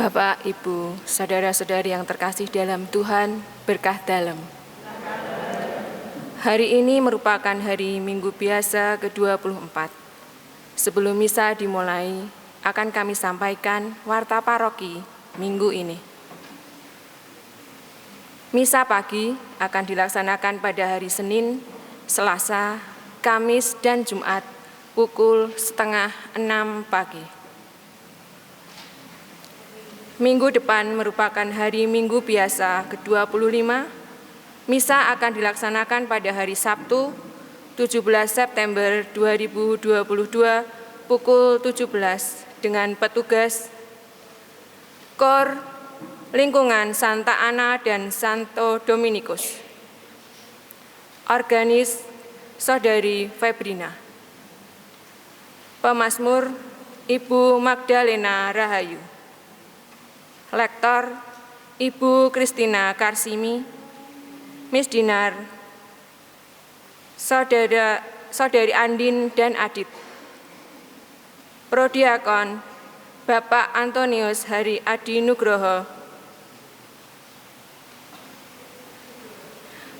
Bapak, Ibu, saudara-saudari yang terkasih dalam Tuhan, berkah dalam. Hari ini merupakan hari Minggu biasa ke-24. Sebelum misa dimulai, akan kami sampaikan warta paroki minggu ini. Misa pagi akan dilaksanakan pada hari Senin, Selasa, Kamis, dan Jumat pukul 5:30 pagi. Minggu depan merupakan hari Minggu biasa ke-25. Misa akan dilaksanakan pada hari Sabtu, 17 September 2022 pukul 17 dengan petugas Kor Lingkungan Santa Ana dan Santo Dominikus. Organis Saudari Febrina. Pemazmur Ibu Magdalena Rahayu. Lektor Ibu Kristina Karsimi. Misdinar Saudari Andin dan Adit. Prodiakon Bapak Antonius Hari Adi Nugroho.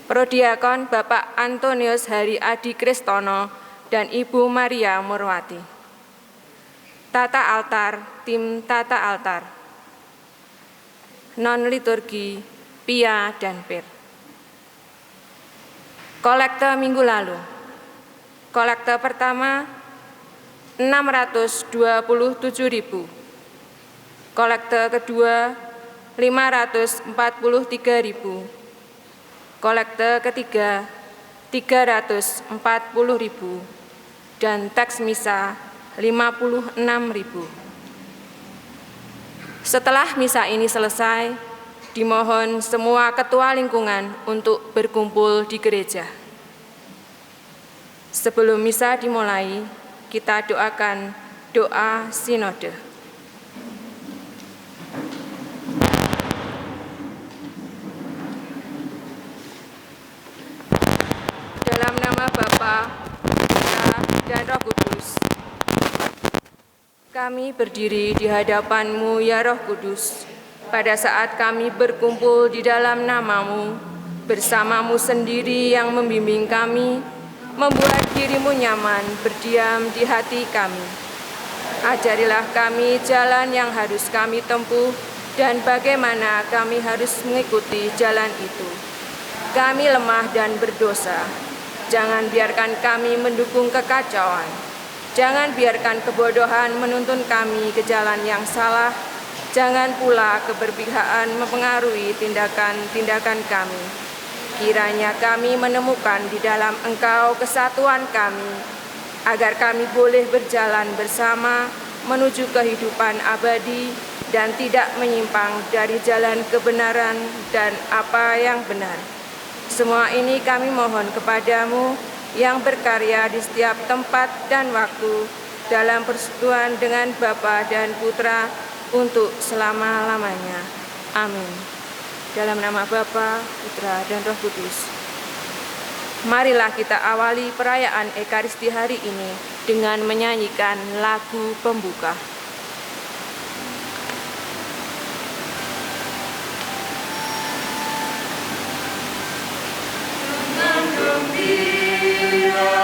Prodiakon Bapak Antonius Hari Adi Kristono dan Ibu Maria Murwati. Tata altar, tim tata altar. Non-liturgi, Pia dan Pir. Kolekte minggu lalu. Kolekte pertama 627.000. Kolekte kedua 543.000. Kolekte ketiga 340.000 dan teks misa 56.000. Setelah misa ini selesai, dimohon semua ketua lingkungan untuk berkumpul di gereja. Sebelum misa dimulai, kita doakan doa sinode. Dalam nama Bapa, Putra, dan Roh Kudus, kami berdiri di hadapan-Mu ya Roh Kudus, pada saat kami berkumpul di dalam nama-Mu, bersama-Mu sendiri yang membimbing kami, membuat diri-Mu nyaman berdiam di hati kami. Ajarilah kami jalan yang harus kami tempuh dan bagaimana kami harus mengikuti jalan itu. Kami lemah dan berdosa, jangan biarkan kami mendukung kekacauan. Jangan biarkan kebodohan menuntun kami ke jalan yang salah. Jangan pula keberpihakan mempengaruhi tindakan-tindakan kami. Kiranya kami menemukan di dalam Engkau kesatuan kami, agar kami boleh berjalan bersama menuju kehidupan abadi dan tidak menyimpang dari jalan kebenaran dan apa yang benar. Semua ini kami mohon kepadamu yang berkarya di setiap tempat dan waktu dalam persekutuan dengan Bapa dan Putra untuk selama-lamanya. Amin. Dalam nama Bapa, Putra, dan Roh Kudus. Marilah kita awali perayaan Ekaristi hari ini dengan menyanyikan lagu pembuka. Dengan gembira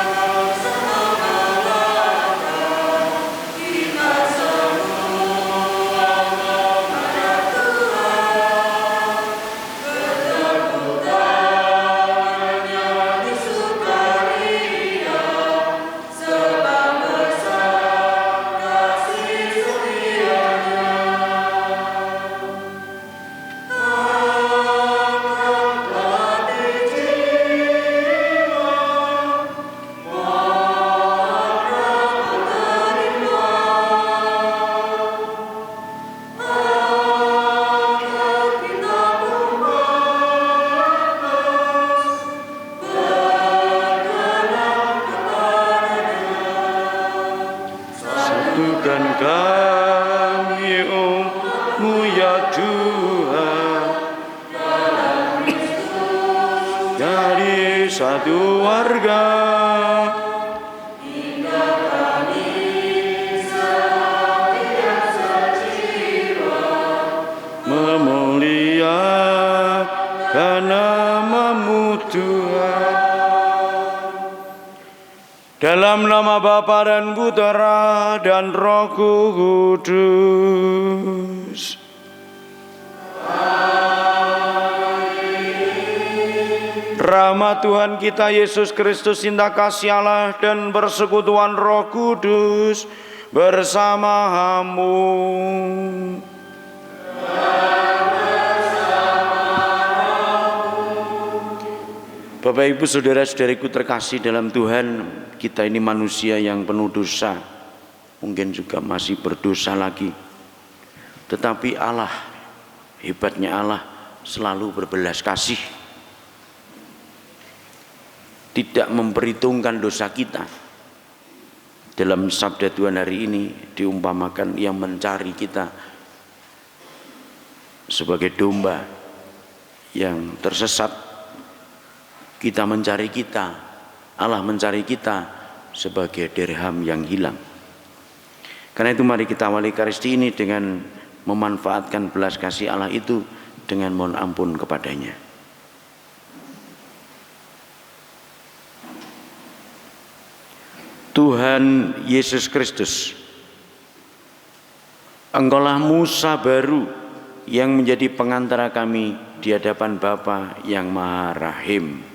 satu warga. Dalam nama Bapa dan Putera dan Roh Kudus. Rahmat Tuhan kita Yesus Kristus, cinta kasih Allah dan persekutuan Roh Kudus bersamamu. Bapak Ibu saudara-saudariku terkasih dalam Tuhan, kita ini manusia yang penuh dosa, mungkin juga masih berdosa lagi. Tetapi Allah, hebatnya Allah, selalu berbelas kasih. Tidak memperhitungkan dosa kita. Dalam sabda Tuhan hari ini diumpamakan yang mencari kita sebagai domba yang tersesat. Kita mencari kita, Allah mencari kita sebagai dirham yang hilang. Karena itu mari kita awali Ekaristi ini dengan memanfaatkan belas kasih Allah itu dengan mohon ampun kepadanya. Tuhan Yesus Kristus, Engkaulah Musa baru yang menjadi pengantara kami di hadapan Bapa yang Maha Rahim.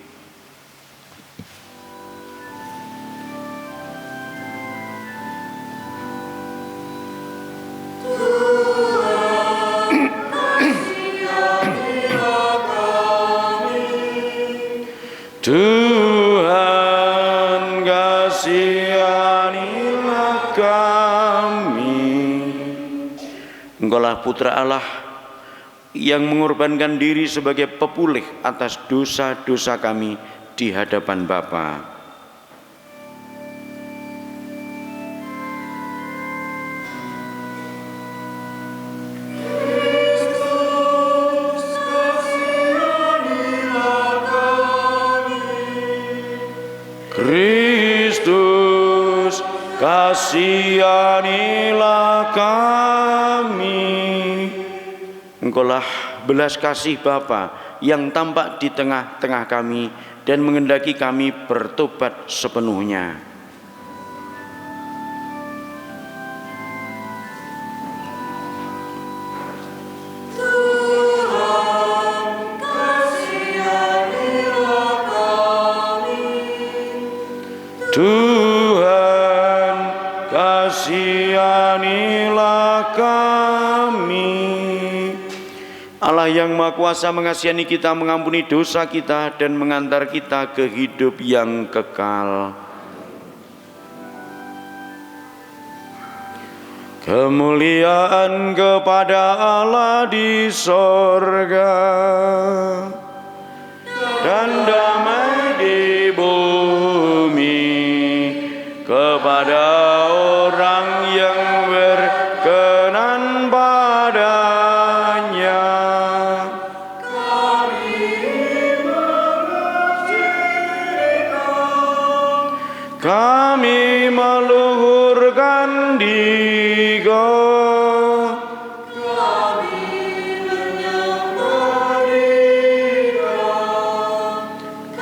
Tuhan kasihanilah kami. Engkaulah Putra Allah yang mengorbankan diri sebagai pepulih atas dosa-dosa kami di hadapan Bapa. Kristus, kasihanilah kami. Engkaulah belas kasih Bapa yang tampak di tengah-tengah kami dan menghendaki kami bertobat sepenuhnya. Tuhan, kasihanilah kami. Allah yang Maha Kuasa mengasihani kita, mengampuni dosa kita dan mengantar kita ke hidup yang kekal. Kemuliaan kepada Allah di sorga dan damai di bumi kepada orang yang berkenan padanya. Kami meluhurkan Diga,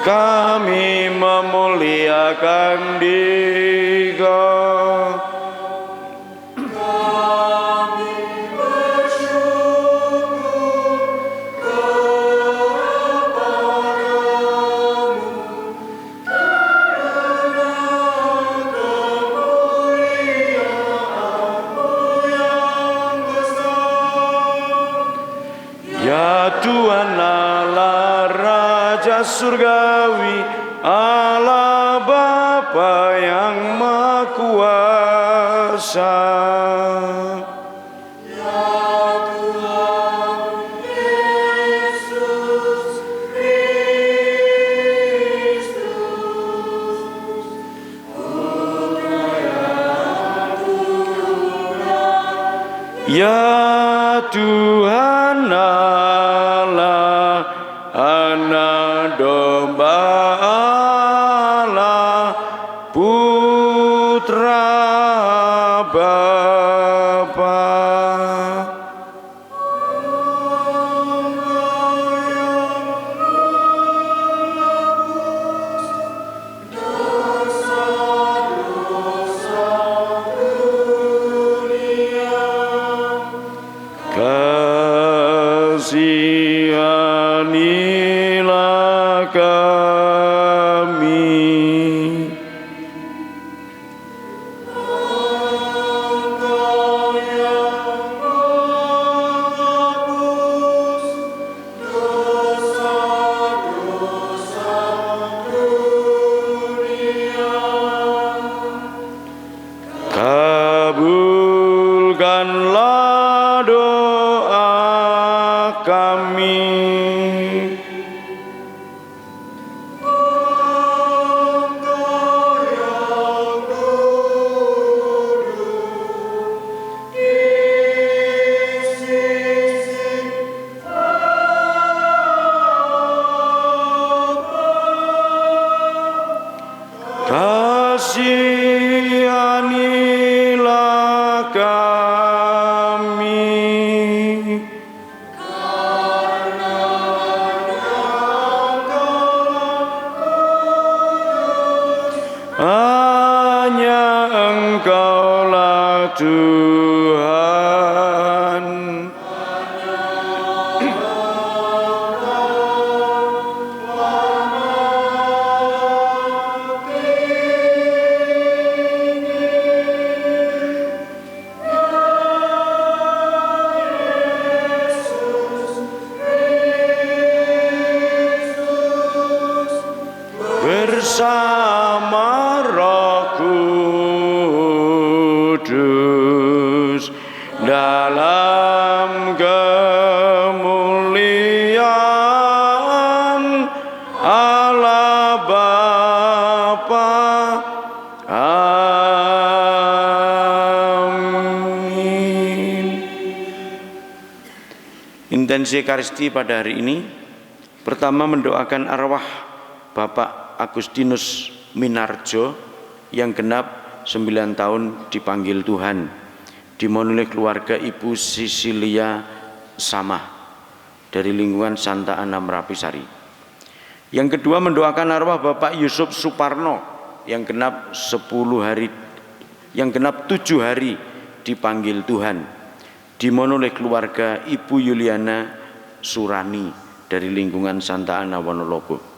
kami memuliakan Diga. Kami bersyukur kepadamu karena kemuliaan-Mu yang besar. Ya Tuhan Allah Raja Surgawi, Allah Bapa yang Maha Kuasa. Ya Tuhan Yesus Kristus, Putra yang tunggal. Ya Tuhan Allah, Anak domba Allah, Putra Bapa. Dosa kabulkanlah doa kami. Kasihanilah kami, hanya Engkaulah Tuhan. Bersama Roh Kudus dalam kemuliaan Allah Bapa. Amin. Intensi Ekaristi pada hari ini, pertama mendoakan arwah Bapak Agustinus Minarjo yang genap 9 tahun dipanggil Tuhan, dimohon oleh keluarga Ibu Sisilia Samah dari lingkungan Santa Ana Merapisari. Yang kedua mendoakan arwah Bapak Yusuf Suparno yang genap 7 hari dipanggil Tuhan, dimohon oleh keluarga Ibu Yuliana Surani dari lingkungan Santa Ana Wonologo.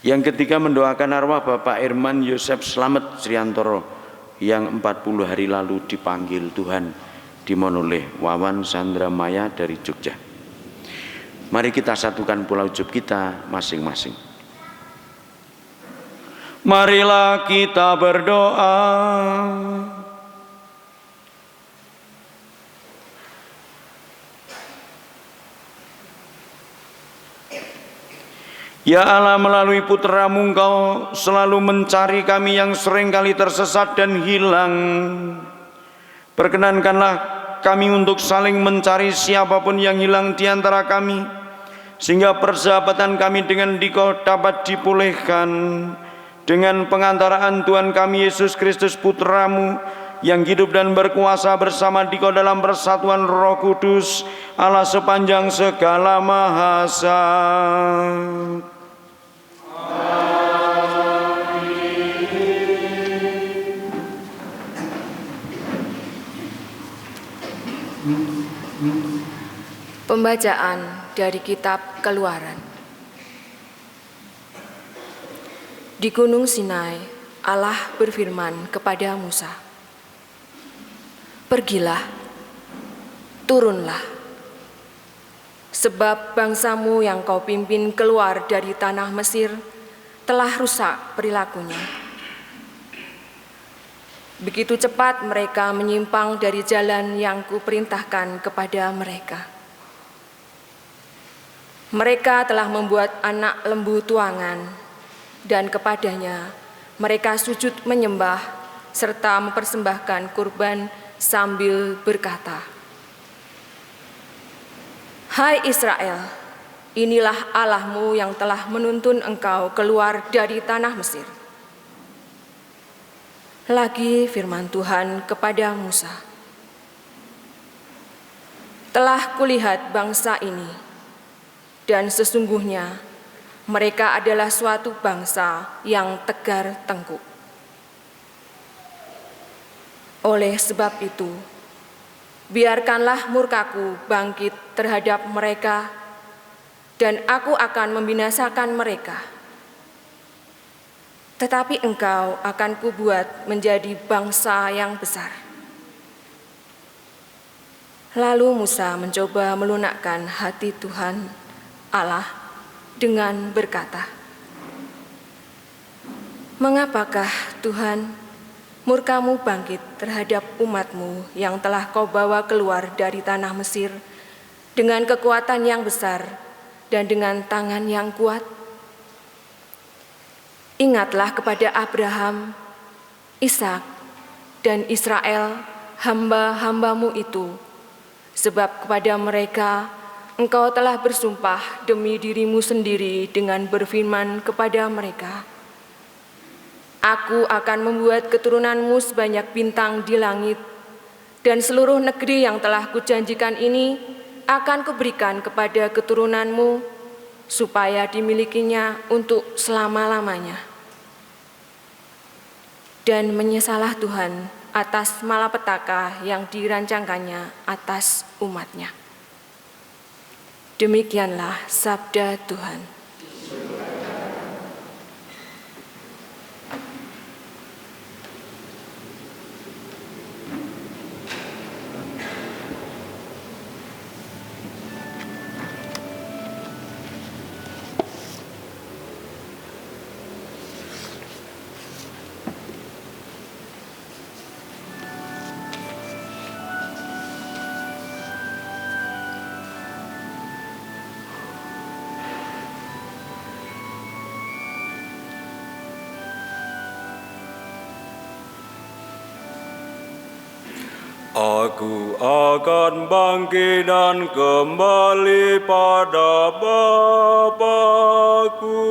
Yang ketiga mendoakan arwah Bapak Irman Yosef Slamet Sriantoro yang 40 hari lalu dipanggil Tuhan, dimohon oleh Wawan Sandra Maya dari Jogja. Mari kita satukan pola ujub kita masing-masing. Marilah kita berdoa. Ya Allah, melalui putra-Mu Engkau selalu mencari kami yang seringkali tersesat dan hilang. Perkenankanlah kami untuk saling mencari siapapun yang hilang di antara kami, sehingga persahabatan kami dengan Dikau dapat dipulihkan dengan pengantaraan Tuhan kami Yesus Kristus Putra-Mu yang hidup dan berkuasa bersama Dikau dalam persatuan Roh Kudus, Allah sepanjang segala mahasa. Pembacaan dari Kitab Keluaran. Di Gunung Sinai, Allah berfirman kepada Musa, "Pergilah, turunlah, sebab bangsamu yang kau pimpin keluar dari tanah Mesir telah rusak perilakunya. Begitu cepat mereka menyimpang dari jalan yang kuperintahkan kepada mereka. Mereka telah membuat anak lembu tuangan, dan kepadanya mereka sujud menyembah serta mempersembahkan kurban sambil berkata, 'Hai Israel, inilah Allahmu yang telah menuntun engkau keluar dari tanah Mesir.' Lagi firman Tuhan kepada Musa, 'Telah kulihat bangsa ini, dan sesungguhnya mereka adalah suatu bangsa yang tegar tengkuk. Oleh sebab itu, biarkanlah murkaku bangkit terhadap mereka, dan aku akan membinasakan mereka. Tetapi engkau akan kubuat menjadi bangsa yang besar.' Lalu Musa mencoba melunakkan hati Tuhan Allah dengan berkata, 'Mengapakah Tuhan murka-Mu bangkit terhadap umat-Mu yang telah Kau bawa keluar dari tanah Mesir dengan kekuatan yang besar dan dengan tangan yang kuat. Ingatlah kepada Abraham, Ishak, dan Israel, hamba-hamba-Mu itu, sebab kepada mereka Engkau telah bersumpah demi diri-Mu sendiri dengan berfirman kepada mereka, Aku akan membuat keturunan-Mu sebanyak bintang di langit, dan seluruh negeri yang telah Kujanjikan ini akan Kuberikan kepada keturunan-Mu, supaya dimilikinya untuk selama-lamanya. Dan menyesalah Tuhan atas malapetaka yang dirancangkannya atas umat-Nya. Demikianlah sabda Tuhan. Aku akan bangkit dan kembali pada Bapa-Ku.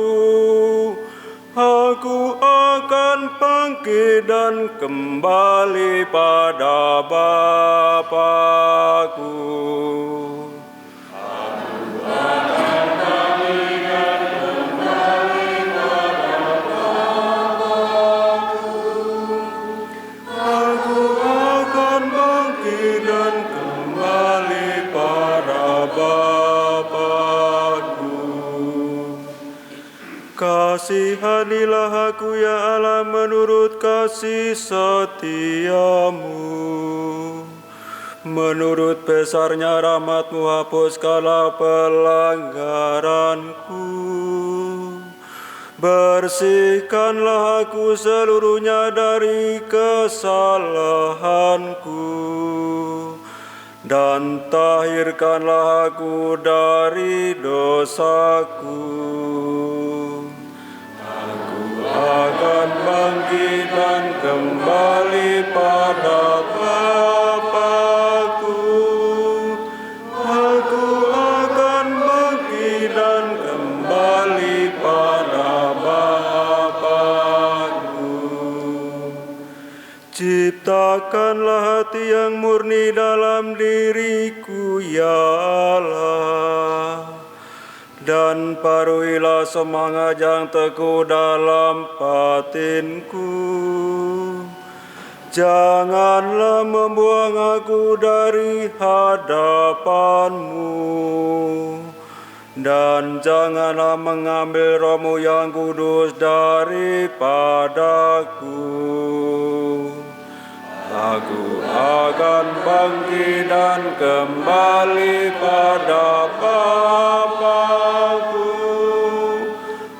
Aku akan bangkit dan kembali pada Bapa-Ku. Kasihanilah aku ya Allah menurut kasih setiamu. Menurut besarnya rahmat-Mu hapuskanlah pelanggaranku. Bersihkanlah aku seluruhnya dari kesalahanku. Dan tahirkanlah aku dari dosaku. Akan bangkit dan kembali pada Bapa-Ku. Aku akan bangkit dan kembali pada Bapa-Ku. Ciptakanlah hati yang murni dalam diriku ya Allah. Dan paruhilah semangat yang teguh dalam batinku. Janganlah membuang aku dari hadapan-Mu, dan janganlah mengambil Roh-Mu yang kudus daripadaku. Aku akan bangkit dan kembali pada Bapa-Ku.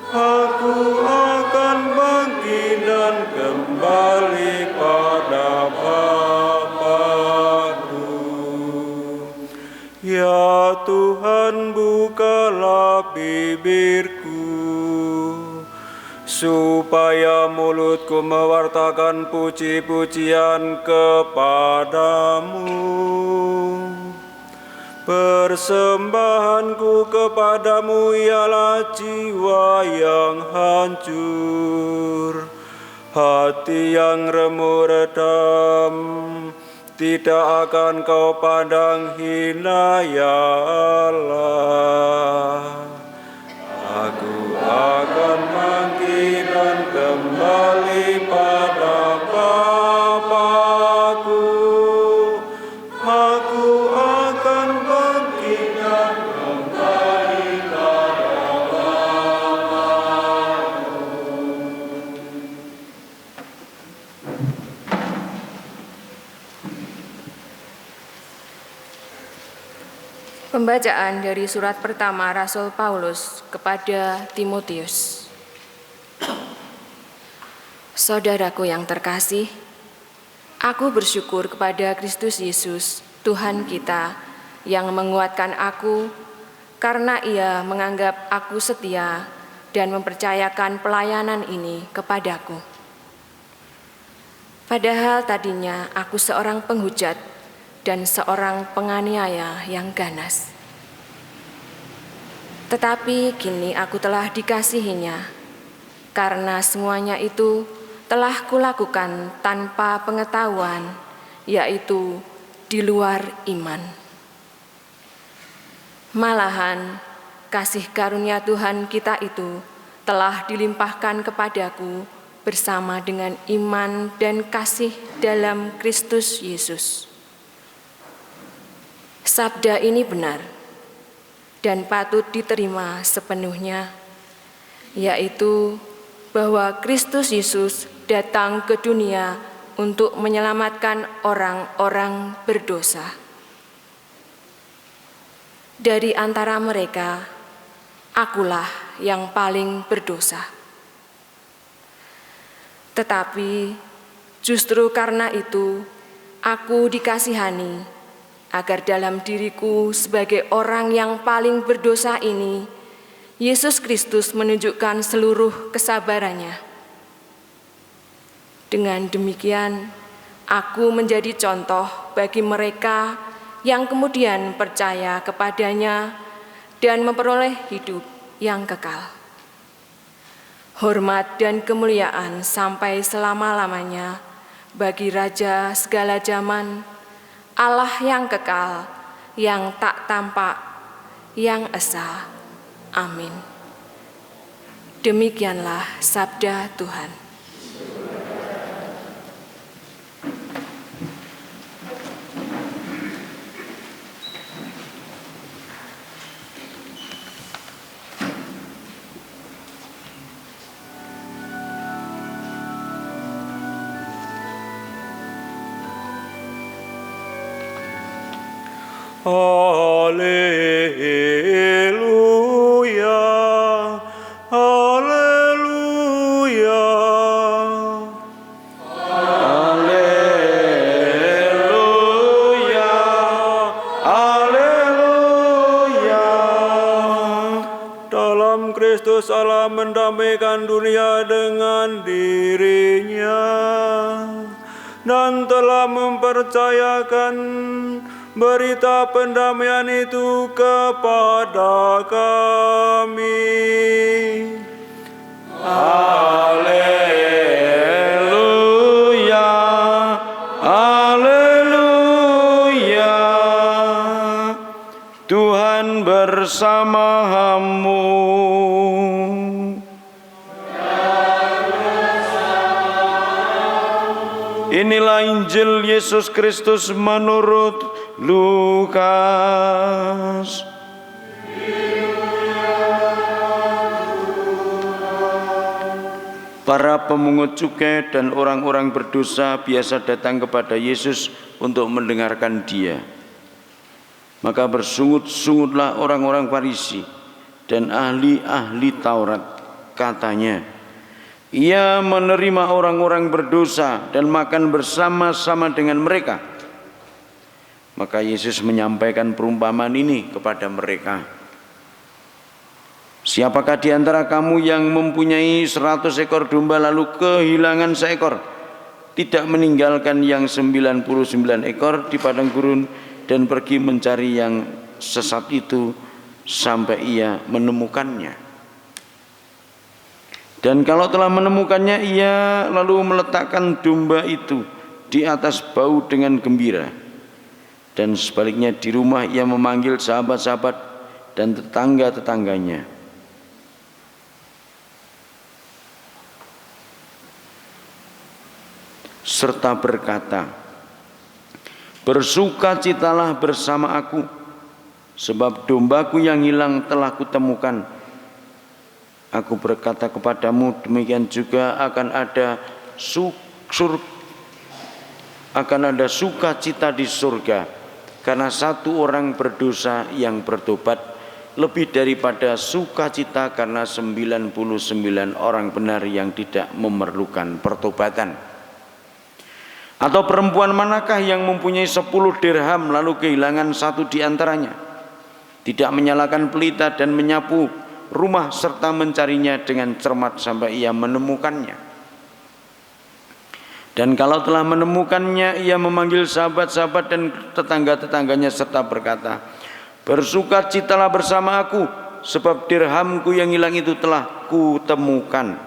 Aku akan bangkit dan kembali pada Bapa-Ku. Ya Tuhan, bukalah bibirku, supaya mulutku mewartakan puji-pujian kepadamu. Persembahanku kepadamu ialah jiwa yang hancur, hati yang remuk redam, tidak akan Kau pandang hina ya Allah. Aku akan bangkit dan kembali pada Bapa-Ku. Aku akan bangkit dan kembali pada Bapa-Ku. Pembacaan dari surat pertama Rasul Paulus kepada Timotius. Saudaraku yang terkasih, Aku bersyukur kepada Kristus Yesus, Tuhan kita, yang menguatkan aku karena Ia menganggap aku setia dan mempercayakan pelayanan ini kepadaku. Padahal tadinya aku seorang penghujat dan seorang penganiaya yang ganas. Tetapi kini aku telah dikasihinya, karena semuanya itu telah kulakukan tanpa pengetahuan, yaitu di luar iman. Malahan, kasih karunia Tuhan kita itu telah dilimpahkan kepadaku bersama dengan iman dan kasih dalam Kristus Yesus. Sabda ini benar dan patut diterima sepenuhnya, yaitu bahwa Kristus Yesus datang ke dunia untuk menyelamatkan orang-orang berdosa. Dari antara mereka, akulah yang paling berdosa. Tetapi justru karena itu, aku dikasihani, agar dalam diriku sebagai orang yang paling berdosa ini, Yesus Kristus menunjukkan seluruh kesabarannya. Dengan demikian, aku menjadi contoh bagi mereka yang kemudian percaya kepadanya dan memperoleh hidup yang kekal. Hormat dan kemuliaan sampai selama-lamanya bagi Raja segala zaman, Allah yang kekal, yang tak tampak, yang esa. Amin. Demikianlah sabda Tuhan. Haleluya, haleluya, haleluya, haleluya. Dalam Kristus Allah mendamaikan dunia dengan dirinya dan telah mempercayakan berita pendamaian itu kepada kami. Haleluya, haleluya. Tuhan bersamamu. Inilah Injil Yesus Kristus menurut Lukas. Para pemungut cukai dan orang-orang berdosa biasa datang kepada Yesus untuk mendengarkan Dia. Maka bersungut-sungutlah orang-orang Farisi dan ahli-ahli Taurat, katanya, Ia menerima orang-orang berdosa dan makan bersama-sama dengan mereka. Maka Yesus menyampaikan perumpamaan ini kepada mereka. Siapakah di antara kamu yang mempunyai 100 ekor domba lalu kehilangan seekor, tidak meninggalkan yang 99 ekor di padang gurun dan pergi mencari yang sesat itu sampai ia menemukannya? Dan kalau telah menemukannya, ia lalu meletakkan domba itu di atas bau dengan gembira. Dan sebaliknya di rumah ia memanggil sahabat-sahabat dan tetangga-tetangganya. Serta berkata, bersukacitalah bersama aku, sebab dombaku yang hilang telah kutemukan. Aku berkata kepadamu, demikian juga akan ada sukacita di surga karena satu orang berdosa yang bertobat, lebih daripada sukacita karena 99 orang benar yang tidak memerlukan pertobatan. Atau perempuan manakah yang mempunyai 10 dirham lalu kehilangan 1 di antaranya, tidak menyalakan pelita dan menyapu rumah serta mencarinya dengan cermat sampai ia menemukannya? Dan kalau telah menemukannya, ia memanggil sahabat-sahabat dan tetangga-tetangganya serta berkata, bersukacitalah bersama aku, sebab dirhamku yang hilang itu telah kutemukan.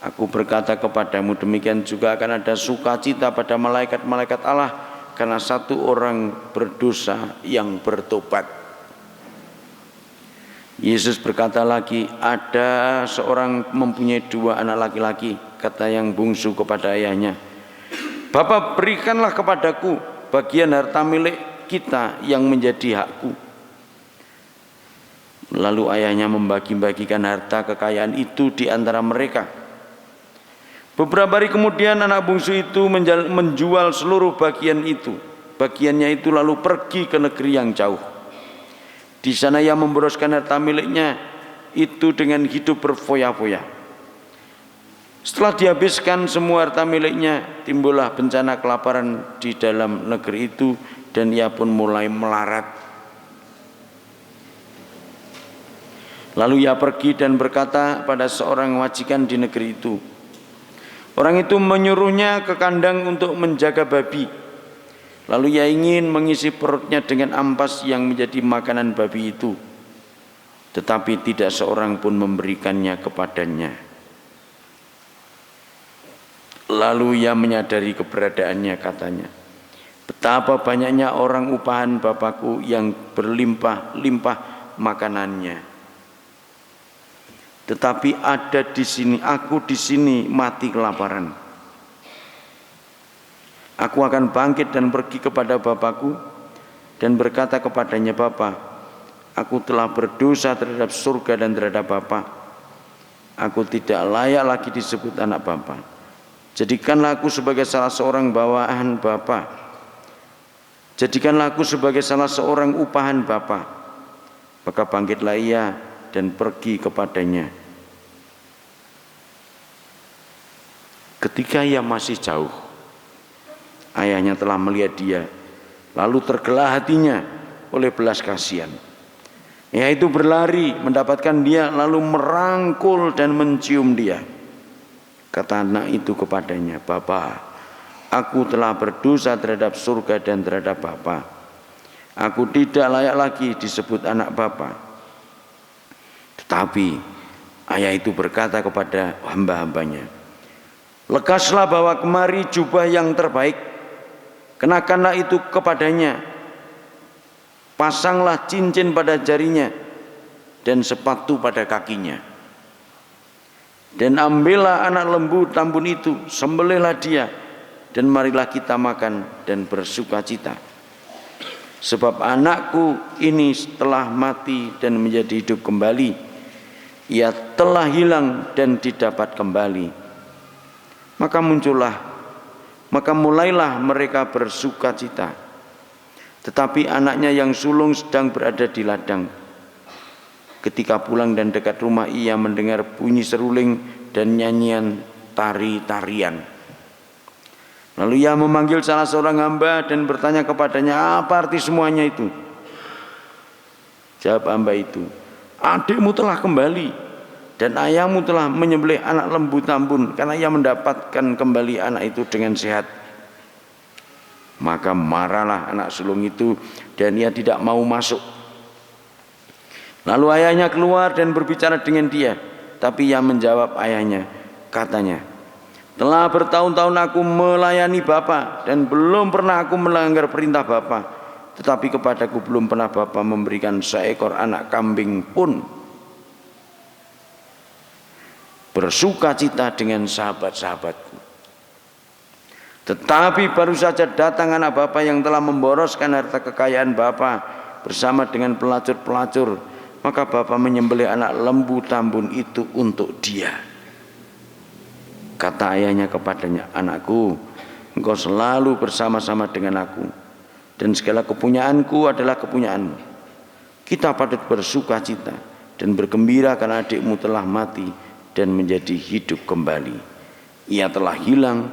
Aku berkata kepadamu, demikian juga akan ada sukacita pada malaikat-malaikat Allah karena 1 orang berdosa yang bertobat. Yesus berkata lagi, ada seorang mempunyai 2 anak laki-laki. Kata yang bungsu kepada ayahnya, Bapa, berikanlah kepadaku bagian harta milik kita yang menjadi hakku. Lalu ayahnya membagi-bagikan harta kekayaan itu di antara mereka. Beberapa hari kemudian anak bungsu itu menjual seluruh bagiannya itu lalu pergi ke negeri yang jauh. Di sana ia memboroskan harta miliknya itu dengan hidup berfoya-foya. Setelah dihabiskan semua harta miliknya, timbullah bencana kelaparan di dalam negeri itu dan ia pun mulai melarat. Lalu ia pergi dan berkata pada seorang majikan di negeri itu. Orang itu menyuruhnya ke kandang untuk menjaga babi. Lalu ia ingin mengisi perutnya dengan ampas yang menjadi makanan babi itu, tetapi tidak seorang pun memberikannya kepadanya. Lalu ia menyadari keberadaannya, katanya, betapa banyaknya orang upahan Bapakku yang berlimpah-limpah makanannya. Tetapi ada di sini, aku di sini mati kelaparan. Aku akan bangkit dan pergi kepada Bapakku dan berkata kepadanya, Bapa, aku telah berdosa terhadap surga dan terhadap Bapa. Aku tidak layak lagi disebut anak Bapa. Jadikanlah aku sebagai salah seorang bawaan Bapa. Jadikanlah aku sebagai salah seorang upahan Bapa. Maka bangkitlah ia dan pergi kepadanya. Ketika ia masih jauh, ayahnya telah melihat dia, lalu tergelah hatinya oleh belas kasihan. Ia itu berlari mendapatkan dia, lalu merangkul dan mencium dia. Kata anak itu kepadanya, Bapa, aku telah berdosa terhadap surga dan terhadap Bapa. Aku tidak layak lagi disebut anak Bapa. Tetapi ayah itu berkata kepada hamba-hambanya, lekaslah bawa kemari jubah yang terbaik, kenakanlah itu kepadanya, pasanglah cincin pada jarinya dan sepatu pada kakinya. Dan ambillah anak lembu tambun itu, sembelihlah dia, dan marilah kita makan dan bersukacita. Sebab anakku ini telah mati dan menjadi hidup kembali, ia telah hilang dan didapat kembali. Maka mulailah mereka bersukacita. Tetapi anaknya yang sulung sedang berada di ladang. Ketika pulang dan dekat rumah, ia mendengar bunyi seruling dan nyanyian tari-tarian. Lalu ia memanggil salah seorang hamba dan bertanya kepadanya, apa arti semuanya itu? Jawab hamba itu, adikmu telah kembali dan ayahmu telah menyembelih anak lembu tambun karena ia mendapatkan kembali anak itu dengan sehat. Maka marahlah anak sulung itu dan ia tidak mau masuk. Lalu ayahnya keluar dan berbicara dengan dia, tapi ia menjawab ayahnya, katanya, telah bertahun-tahun aku melayani Bapa dan belum pernah aku melanggar perintah Bapa, tetapi kepadaku belum pernah Bapa memberikan seekor anak kambing pun. Bersukacita dengan sahabat-sahabatku. Tetapi baru saja datang anak Bapa yang telah memboroskan harta kekayaan Bapa bersama dengan pelacur-pelacur, maka Bapa menyembelih anak lembu tambun itu untuk dia. Kata ayahnya kepadanya, anakku, engkau selalu bersama-sama dengan aku, dan segala kepunyaanku adalah kepunyaanmu. Kita patut bersukacita dan bergembira karena adikmu telah mati dan menjadi hidup kembali. Ia telah hilang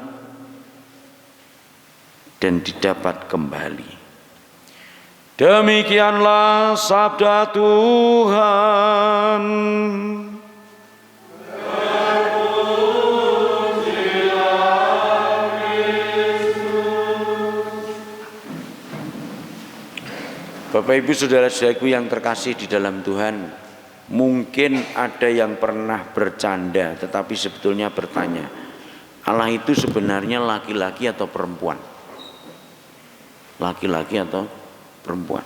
dan didapat kembali. Demikianlah sabda Tuhan. Bapak Ibu saudara-saudaraku yang terkasih di dalam Tuhan, mungkin ada yang pernah bercanda tetapi sebetulnya bertanya, Allah itu sebenarnya laki-laki atau perempuan? Laki-laki atau perempuan?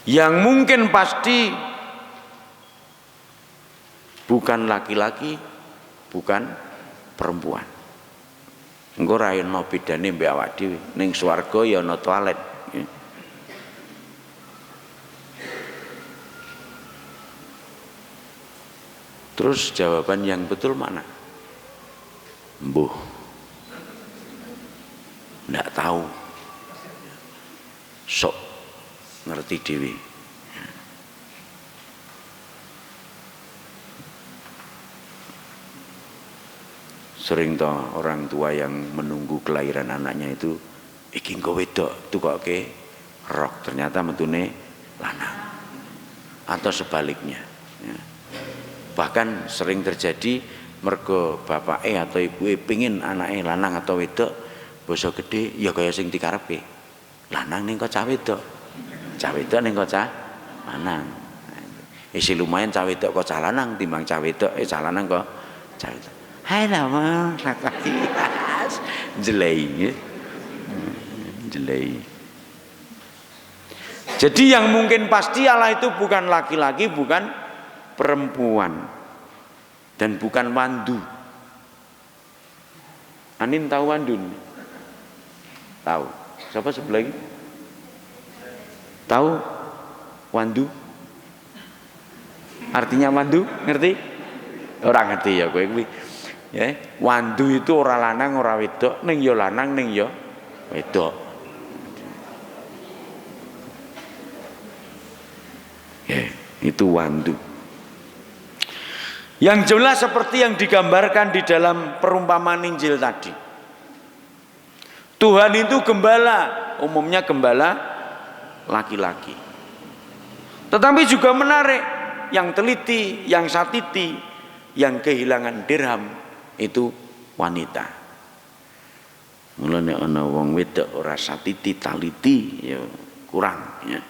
Yang mungkin pasti bukan laki-laki, bukan perempuan. Engko ra ono bedane mbek awak dhewe. Ning swarga ya ana toilet. Terus jawaban yang betul mana? Mbuh. Ndak tahu. Sok ngerti dhewe. Sering toh orang tua yang menunggu kelahiran anaknya itu, iki engko wedok tukoke rok, ternyata metune lanang. Atau sebaliknya. Ya. Bahkan sering terjadi mergo bapake atau ibuke pengin anake lanang atau wedok, basa gede ya kaya sing dikarepe. Lanang ning kok cah wedok. Cah wedok ning kok cah lanang. Isi lumayan cah wedok kok cah lanang timbang cah wedok cah lanang kok cah wedok. Hai nama laki-laki jelei. Jadi yang mungkin pasti Allah itu bukan laki-laki, bukan perempuan, dan bukan wandu. Anin tahu wandun? Tahu. Siapa sebelah lagi? Tahu wandu? Artinya wandu? Ngerti? Orang ngerti ya kowe kuwi. Ya, wandu itu ora lanang ora wedok, ning ya lanang ning ya wedok. Ya, itu wandu. Yang jelas seperti yang digambarkan di dalam perumpamaan Injil tadi. Tuhan itu gembala, umumnya gembala laki-laki. Tetapi juga menarik, yang teliti, yang satiti, yang kehilangan dirham itu wanita. Mulane ana wong wedok ora satiti taliti ya kurang ya.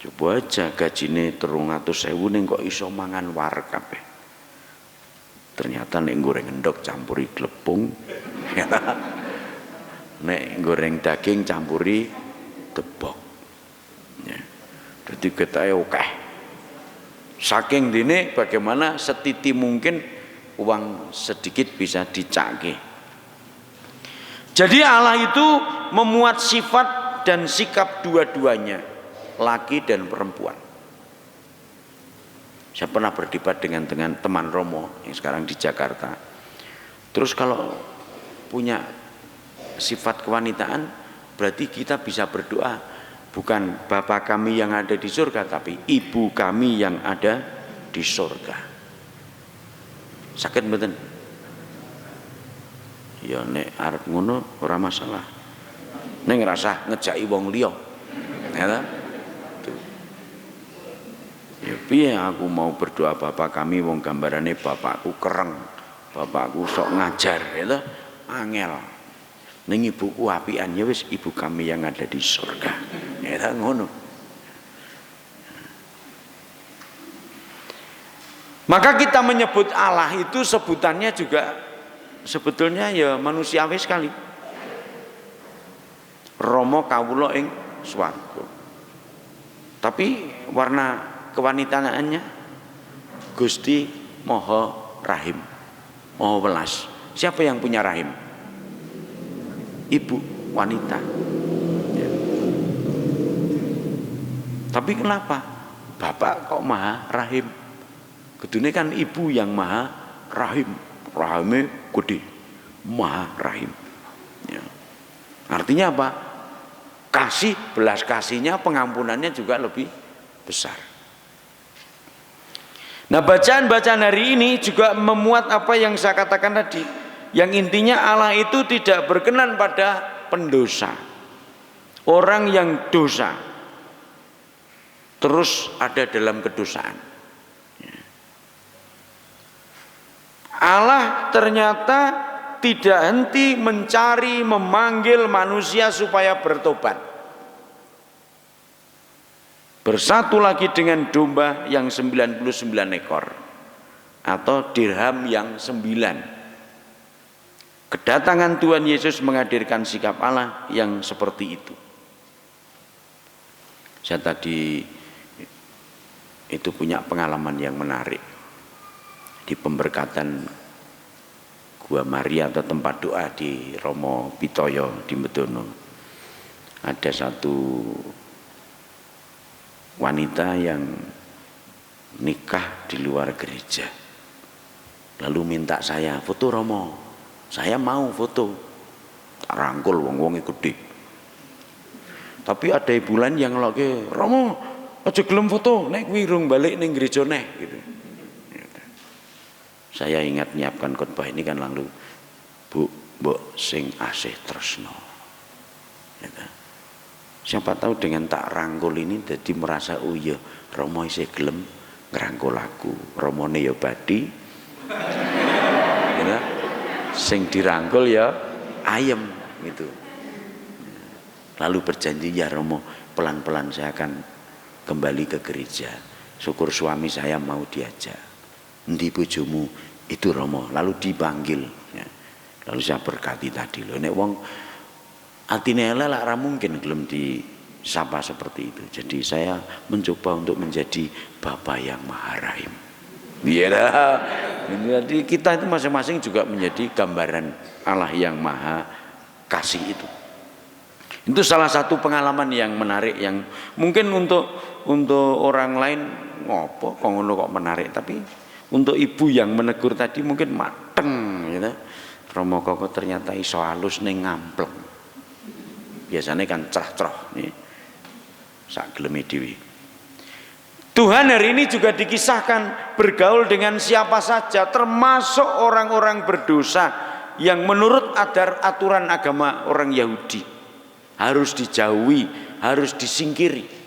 Coba aja gajine 300.000 ning kok iso mangan war kabeh. Ternyata nek goreng endhog campuri glepung. Nek goreng daging campuri tebok. Ya. Dadi ketahe akeh. Saking dene bagaimana setiti mungkin uang sedikit bisa dicake. Jadi Allah itu memuat sifat dan sikap dua-duanya, laki dan perempuan. Saya pernah berdebat dengan teman Romo yang sekarang di Jakarta. Terus kalau punya sifat kewanitaan, berarti kita bisa berdoa bukan Bapa kami yang ada di surga, tapi Ibu kami yang ada di surga. Sakit mboten? Ya nek arep ngono ora masalah. Nek ngrasah ngejaki wong liya. Ya ta? Ya piye aku mau berdoa Bapa kami wong gambarane bapakku kereng, bapakku sok ngajar, ya ta? Angel. Ning ibuku apian ya wis ibu kami yang ada di surga. Ya ta ngono. Maka kita menyebut Allah itu sebutannya juga sebetulnya ya manusiawi sekali. Rama kawula ing swarga. Tapi warna kewanitaannya Gusti Maha Rahim, Maha Welas. Siapa yang punya rahim? Ibu wanita. Ya. Tapi kenapa Bapak kok Maha Rahim? Kedune kan ibu yang Maha Rahim, rahime gede, Maha Rahim. Ya. Artinya apa? Kasih, belas kasihnya, pengampunannya juga lebih besar. Nah bacaan-bacaan hari ini juga memuat apa yang saya katakan tadi, yang intinya Allah itu tidak berkenan pada pendosa, orang yang dosa terus ada dalam kedosaan. Allah ternyata tidak henti mencari, memanggil manusia supaya bertobat. Bersatu lagi dengan domba yang 99 ekor atau dirham yang 9. Kedatangan Tuhan Yesus menghadirkan sikap Allah yang seperti itu. Saya tadi itu punya pengalaman yang menarik di pemberkatan Gua Maria atau tempat doa di Romo Pitoyo di Medono. Ada satu wanita yang nikah di luar gereja, lalu minta saya foto Romo. Saya mau foto, tak rangkul wong-wong gede. Tapi ada bulan yang lagi Romo aja gelem foto, nek kuwi rung balik ning gereja neh gitu. Saya ingat nyiapkan khotbah ini kan lalu Bu, mbok sing asih tresno. Gitu. Siapa tahu dengan tak rangkul ini jadi merasa oh iya Romo isih gelem ngrangkul aku, Romone ya badi. Gitu. Sing dirangkul ya ayem gitu. Lalu berjanji ya Romo pelan-pelan saya akan kembali ke gereja. Syukur suami saya mau diajak. Endi bojomu? Itu Romo. Lalu dipanggil ya. Lalu saya berkati tadi loh, nek wong atine elek lak ra mungkin gelem disapa seperti itu. Jadi saya mencoba untuk menjadi Bapa yang Maha Rahim. Iya dah. Jadi kita itu masing-masing juga menjadi gambaran Allah yang Maha Kasih itu. Itu salah satu pengalaman yang menarik yang mungkin untuk orang lain ngopo kok ngono kok menarik, tapi untuk ibu yang menegur tadi mungkin mateng gitu. Romo koko ternyata iso halus ning ngampleng. Biasanya kan cerah-cerah nih. Sak geleme dhewe. Tuhan hari ini juga dikisahkan bergaul dengan siapa saja, termasuk orang-orang berdosa yang menurut aturan agama orang Yahudi harus dijauhi, harus disingkiri.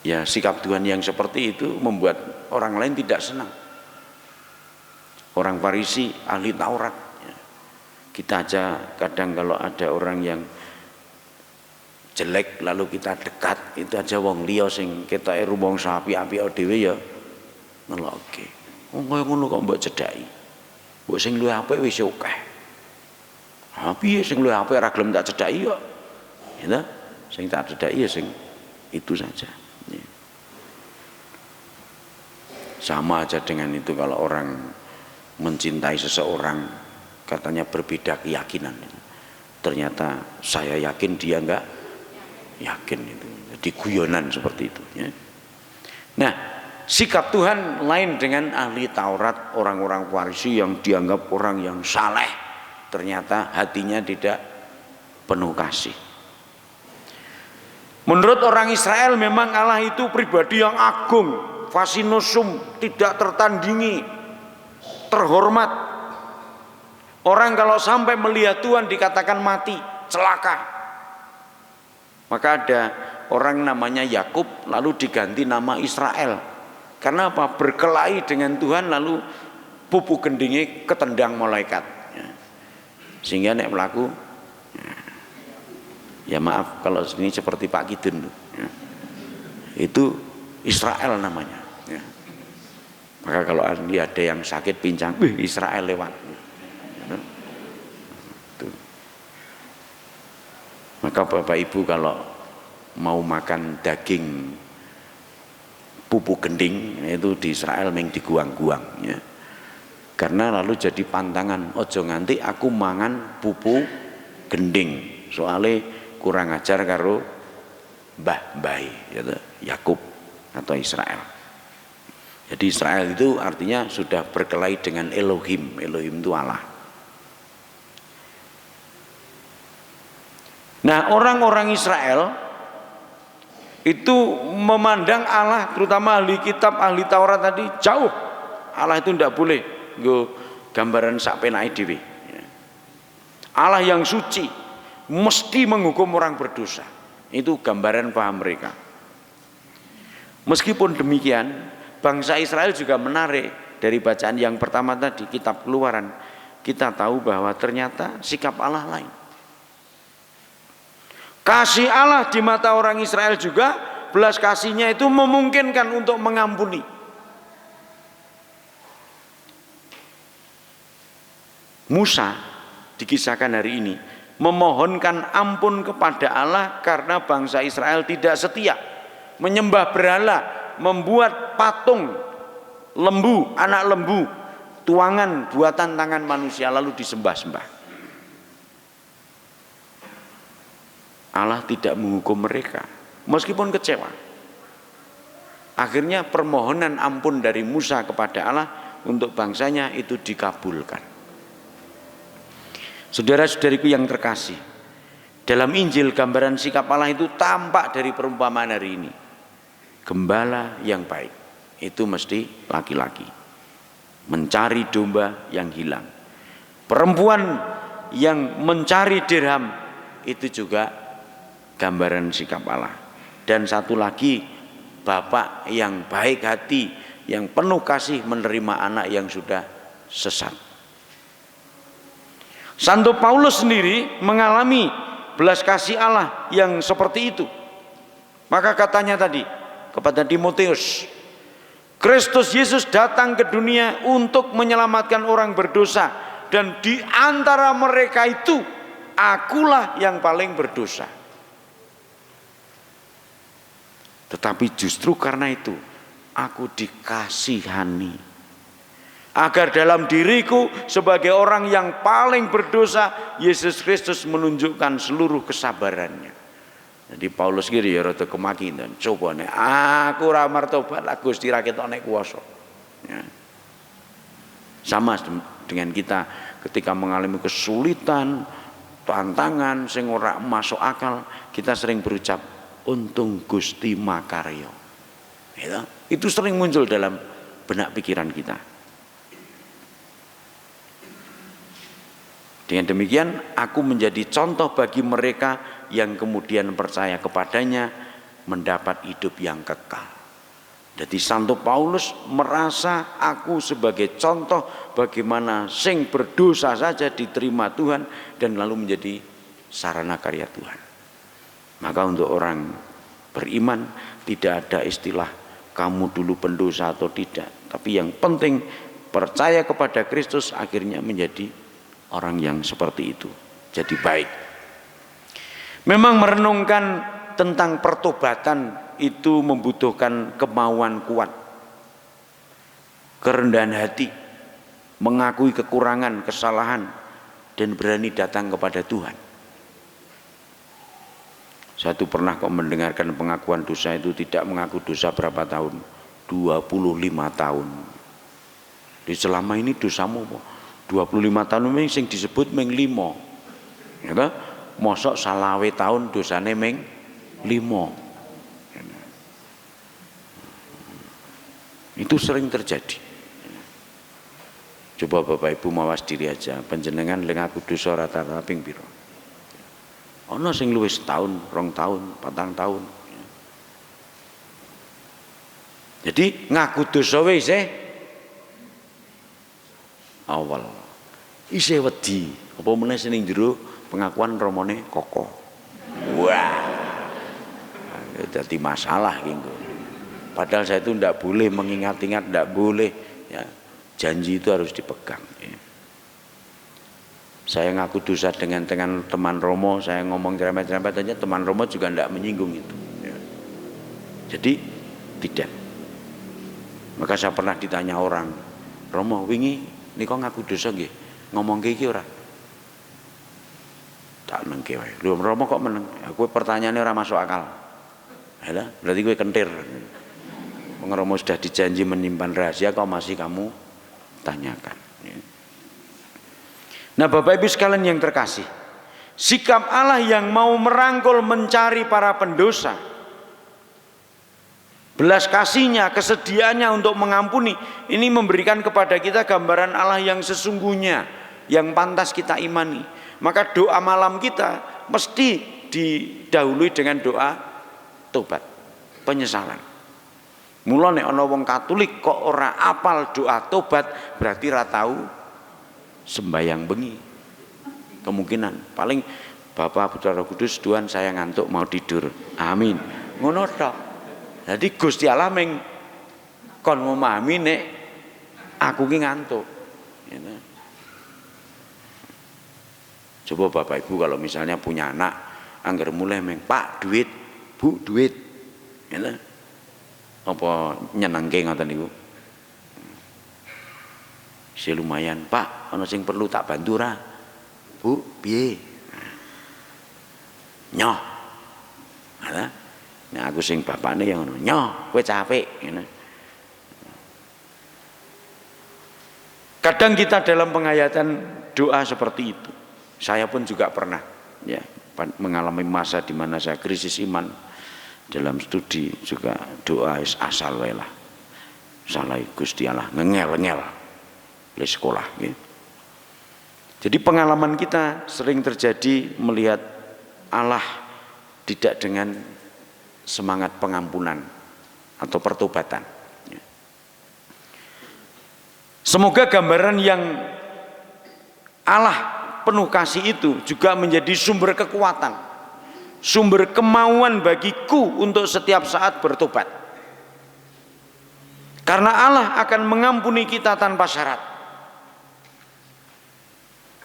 Ya, sikap Tuhan yang seperti itu membuat orang lain tidak senang. Orang Farisi, ahli Taurat. Kita aja kadang kalau ada orang yang jelek lalu kita dekat, itu aja wong liya sing ketoke rumangsa apik-apik dhewe ya ngelokke. Wong kaya ngono kok mbok cedhaki. Mbok sing luwih apik wis akeh. Ha piye sing luwih apik ora gelem tak cedhaki kok. Ya, sing tak cedhaki ya sing itu saja. Sama aja dengan itu kalau orang mencintai seseorang katanya berbeda keyakinan, ternyata saya yakin dia enggak yakin, itu jadi guyonan seperti itu ya. Nah, sikap Tuhan lain dengan ahli Taurat, orang-orang Farisi yang dianggap orang yang saleh, ternyata hatinya tidak penuh kasih. Menurut orang Israel memang Allah itu pribadi yang agung, fasinosum, tidak tertandingi, terhormat. Orang kalau sampai melihat Tuhan dikatakan mati, celaka. Maka ada orang namanya Yakub lalu diganti nama Israel. Karena apa? Berkelahi dengan Tuhan lalu pupuk gendingnya ketendang malaikat. Sehingga nek melaku, ya maaf kalau ini seperti Pak Kidun, itu Israel namanya. Maka kalau ada yang sakit pincang, Israel lewat. Maka Bapak Ibu kalau mau makan daging pupuk gending itu di Israel meng diguang-guang ya. Karena lalu jadi pantangan, ojo nganti aku mangan pupuk gending, soalnya kurang ajar karo mbah-mbahe gitu, Yakub atau Israel. Jadi Israel itu artinya sudah berkelahi dengan Elohim. Elohim itu Allah. Nah, orang-orang Israel itu memandang Allah, terutama ahli kitab, ahli Taurat tadi jauh. Allah itu tidak boleh nggo gambaran sak penake dhewe. Allah yang suci mesti menghukum orang berdosa. Itu gambaran paham mereka. Meskipun demikian, bangsa Israel juga menarik dari bacaan yang pertama tadi, kitab Keluaran. Kita tahu bahwa ternyata sikap Allah lain. Kasih Allah di mata orang Israel juga, belas kasihnya itu memungkinkan untuk mengampuni. Musa dikisahkan hari ini memohonkan ampun kepada Allah karena bangsa Israel tidak setia, menyembah berhala, membuat patung lembu, anak lembu, tuangan buatan tangan manusia lalu disembah-sembah. Allah tidak menghukum mereka meskipun kecewa. Akhirnya permohonan ampun dari Musa kepada Allah untuk bangsanya itu dikabulkan. Saudara-saudariku yang terkasih, dalam Injil gambaran sikap Allah itu tampak dari perumpamaan hari ini. Gembala yang baik itu mesti laki-laki, mencari domba yang hilang. Perempuan yang mencari dirham itu juga gambaran sikap Allah. Dan satu lagi, bapak yang baik hati, yang penuh kasih menerima anak yang sudah sesat. Santo Paulus sendiri mengalami belas kasih Allah yang seperti itu. Maka katanya tadi kepada Timotius, Kristus Yesus datang ke dunia untuk menyelamatkan orang berdosa, dan di antara mereka itu akulah yang paling berdosa. Tetapi justru karena itu aku dikasihani, agar dalam diriku sebagai orang yang paling berdosa, Yesus Kristus menunjukkan seluruh kesabarannya. Jadi Paulus kiri ya rada kemaki dan coba nih aku ramar tobat aku Gusti ra ketok nek kuwasa. Ya. Sama dengan kita ketika mengalami kesulitan, tantangan sing ora masuk akal, kita sering berucap untung Gusti makarya. Itu sering muncul dalam benak pikiran kita. Dengan demikian aku menjadi contoh bagi mereka yang kemudian percaya kepadanya mendapat hidup yang kekal. Jadi Santo Paulus merasa aku sebagai contoh bagaimana sing berdosa saja diterima Tuhan dan lalu menjadi sarana karya Tuhan. Maka untuk orang beriman tidak ada istilah kamu dulu pendosa atau tidak, tapi yang penting percaya kepada Kristus akhirnya menjadi orang yang seperti itu, jadi baik. Memang merenungkan tentang pertobatan itu membutuhkan kemauan kuat, kerendahan hati, mengakui kekurangan, kesalahan, dan berani datang kepada Tuhan. Saya tuh pernah kok mendengarkan pengakuan dosa itu tidak mengaku dosa berapa tahun? 25 tahun. Di selama ini dosamu 25 tahun ini sing disebut meng 5. Ya, mosok salawe tahun dosane meng 5. Itu sering terjadi. Coba Bapak Ibu mawas diri aja, panjenengan leng aku dosa rata-rata ping pira? Ana sing luwih setahun, 2 tahun, 4 tahun. Jadi ngaku dosa wis awal. Isih wedi, apa meneh sing jero pengakuan romone kokoh. Wah. Jadi masalah gitu. Padahal saya itu tidak boleh mengingat-ingat, tidak boleh ya. Janji itu harus dipegang ya. Saya ngaku dosa dengan teman Romo, saya ngomong cerempet-cerempet aja, teman Romo juga tidak menyinggung itu ya. Jadi tidak. Maka saya pernah ditanya orang, Romo wingi niko ngaku dosa nggih, ngomong iki ora? Tak nengke wae. Lho Romo kok meneng? Aku pertanyaannya ora masuk akal. Halah, berarti gue kentir. Romo sudah dijanji menyimpan rahasia, kok masih kamu tanyakan. Nah Bapak Ibu sekalian yang terkasih, sikap Allah yang mau merangkul mencari para pendosa belas kasihnya, kesediaannya untuk mengampuni, ini memberikan kepada kita gambaran Allah yang sesungguhnya, yang pantas kita imani. Maka doa malam kita mesti didahului dengan doa tobat, penyesalan. Mula nek ana wong Katolik kok ora apal doa tobat, berarti ora tahu sembayang bengi. Kemungkinan paling Bapak Putra Roh Kudus, Tuhan saya ngantuk mau tidur. Amin. Ngono tok. Jadi Gusti Allah meng kon memahami nek aku ki ngantuk. Gitu. Coba Bapak Ibu kalau misalnya punya anak, angger mulai meng, Pak duit, Bu duit. Gitu. Apa nyenengke ngoten niku? Si lumayan, Pak, ana sing perlu tak bantu ra? Bu, piye? Nyoh. Ada? Nah aku sing bapakne yang ngono, nyoh, kowe capek, ngene. Kadang kita dalam penghayatan doa seperti itu. Saya pun juga pernah ya mengalami masa di mana saya krisis iman. Dalam studi juga doa asal wae lah. Salah Gusti Allah ngengel-ngel di sekolah gitu. Jadi pengalaman kita sering terjadi melihat Allah tidak dengan semangat pengampunan atau pertobatan. Semoga gambaran yang Allah penuh kasih itu juga menjadi sumber kekuatan, sumber kemauan bagiku untuk setiap saat bertobat. Karena Allah akan mengampuni kita tanpa syarat.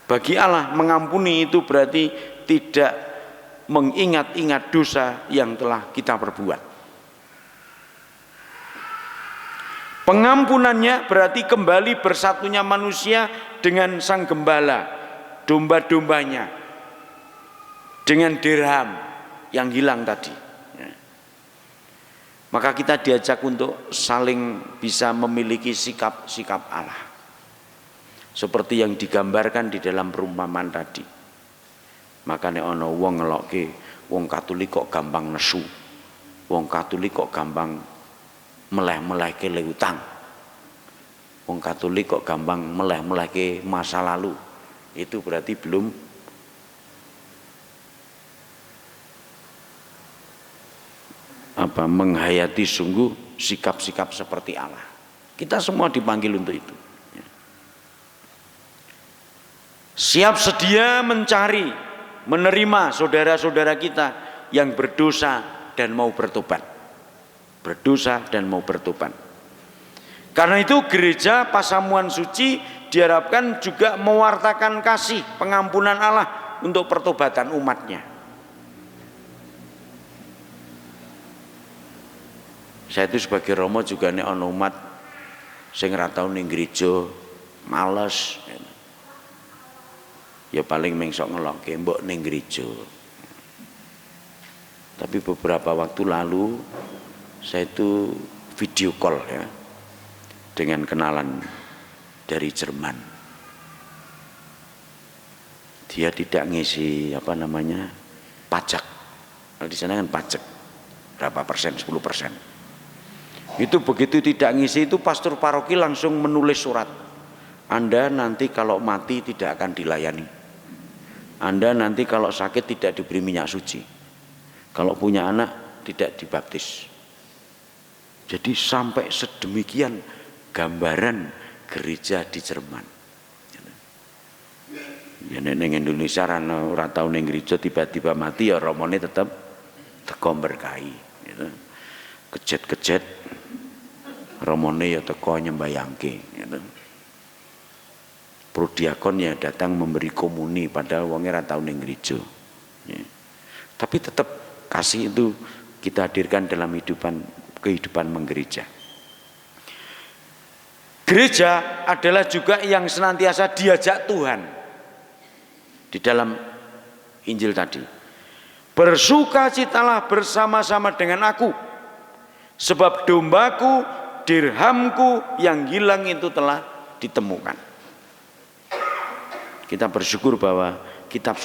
Bagi Allah mengampuni itu berarti tidak mengingat-ingat dosa yang telah kita perbuat. Pengampunannya berarti kembali bersatunya manusia dengan sang gembala, domba-dombanya, dengan dirham yang hilang tadi. Maka kita diajak untuk saling bisa memiliki sikap-sikap Allah, seperti yang digambarkan di dalam perumpamaan tadi. Makanya ono wong ngelokke wong Katolik kok gampang nesu, wong Katolik kok gampang meleh-melehke le utang, wong Katolik kok gampang meleh-melehke masa lalu. Itu berarti belum menghayati sungguh sikap-sikap seperti Allah. Kita semua dipanggil untuk itu. Siap sedia mencari, menerima saudara-saudara kita yang berdosa dan mau bertobat. Berdosa dan mau bertobat. Karena itu gereja Pasamuan Suci diharapkan juga mewartakan kasih pengampunan Allah untuk pertobatan umatnya. Saya itu sebagai romo juga nek ana umat sing ora tau ning gereja, males. Ya paling mengsok ngelokke mbok ning gereja. Tapi beberapa waktu lalu saya itu video call ya dengan kenalan dari Jerman. Dia tidak ngisi pajak. Nah, di sana kan pajak berapa persen, 10%. Itu begitu tidak ngisi itu pastor paroki langsung menulis surat. Anda nanti kalau mati tidak akan dilayani. Anda nanti kalau sakit tidak diberi minyak suci. Kalau punya anak tidak dibaptis. Jadi sampai sedemikian gambaran gereja di Jerman. Ya ning Indonesia ora tau ning gereja tiba-tiba mati ya romone tetap teko berkahi gitu. Kejet-kejet romone ya teko nyembayangke gitu. Prodiakon ya datang memberi komuni padahal wonge ora tau ning gereja. Ya. Tapi tetap kasih itu kita hadirkan dalam kehidupan menggereja. Gereja adalah juga yang senantiasa diajak Tuhan di dalam Injil tadi. Bersukacitalah bersama-sama dengan aku, sebab dombaku, dirhamku yang hilang itu telah ditemukan. Kita bersyukur bahwa kitab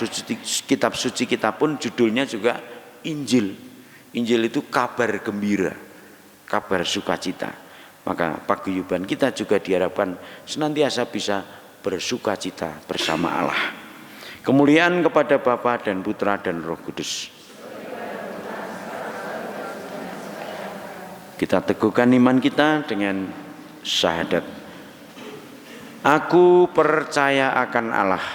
suci kita pun judulnya juga Injil. Injil itu kabar gembira. kabar sukacita. Maka paguyuban kita juga diharapkan senantiasa bisa bersukacita bersama Allah. Kemuliaan kepada Bapa dan Putra dan Roh Kudus. Kita teguhkan iman kita dengan syahadat. Aku percaya akan Allah,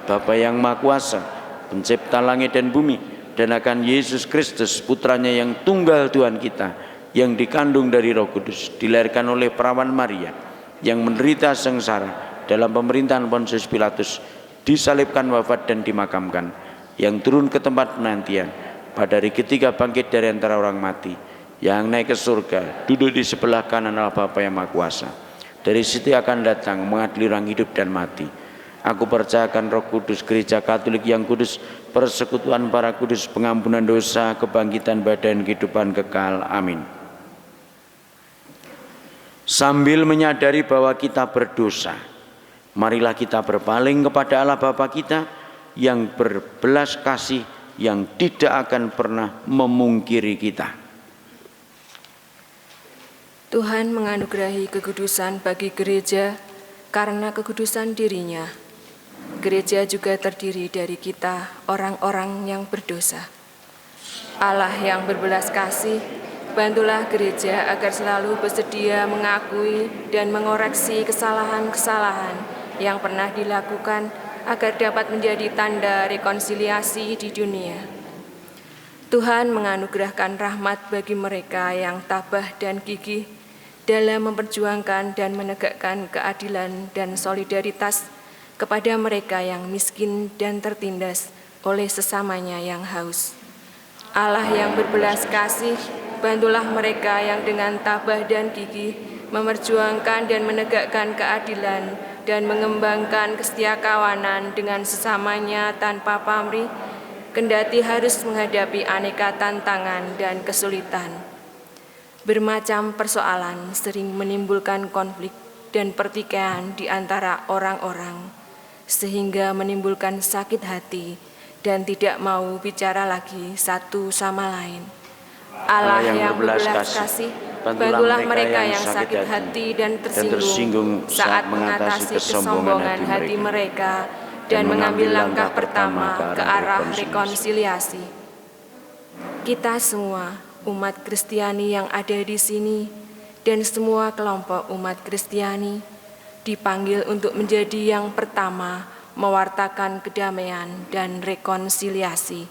Bapa yang Maha Kuasa, pencipta langit dan bumi, dan akan Yesus Kristus, putranya yang tunggal Tuhan kita, yang dikandung dari Roh Kudus, dilahirkan oleh perawan Maria, yang menderita sengsara dalam pemerintahan Pontius Pilatus, disalibkan, wafat dan dimakamkan, yang turun ke tempat penantian, pada hari ketiga bangkit dari antara orang mati, yang naik ke surga, duduk di sebelah kanan Allah Bapa yang Maha Kuasa. Dari situ akan datang mengadili orang hidup dan mati. Aku percayakan Roh Kudus, Gereja Katolik yang kudus, persekutuan para kudus, pengampunan dosa, kebangkitan badan, kehidupan kekal. Amin. Sambil menyadari bahwa kita berdosa, marilah kita berpaling kepada Allah Bapa kita yang berbelas kasih, yang tidak akan pernah memungkiri kita. Tuhan menganugerahi kekudusan bagi gereja karena kekudusan dirinya. Gereja juga terdiri dari kita, orang-orang yang berdosa. Allah yang berbelas kasih, bantulah gereja agar selalu bersedia mengakui dan mengoreksi kesalahan-kesalahan yang pernah dilakukan agar dapat menjadi tanda rekonsiliasi di dunia. Tuhan menganugerahkan rahmat bagi mereka yang tabah dan gigih dalam memperjuangkan dan menegakkan keadilan dan solidaritas kepada mereka yang miskin dan tertindas oleh sesamanya yang haus. Allah yang berbelas kasih, bantulah mereka yang dengan tabah dan gigih memperjuangkan dan menegakkan keadilan dan mengembangkan kesetiakawanan dengan sesamanya tanpa pamrih, kendati harus menghadapi aneka tantangan dan kesulitan. Bermacam persoalan sering menimbulkan konflik dan pertikaian di antara orang-orang, sehingga menimbulkan sakit hati dan tidak mau bicara lagi satu sama lain. Allah yang berbelas kasih, bantulah mereka yang sakit hati dan tersinggung saat mengatasi kesombongan hati mereka dan mengambil langkah pertama ke arah rekonsiliasi. Kita semua, umat Kristiani yang ada di sini, dan semua kelompok umat Kristiani dipanggil untuk menjadi yang pertama mewartakan kedamaian dan rekonsiliasi.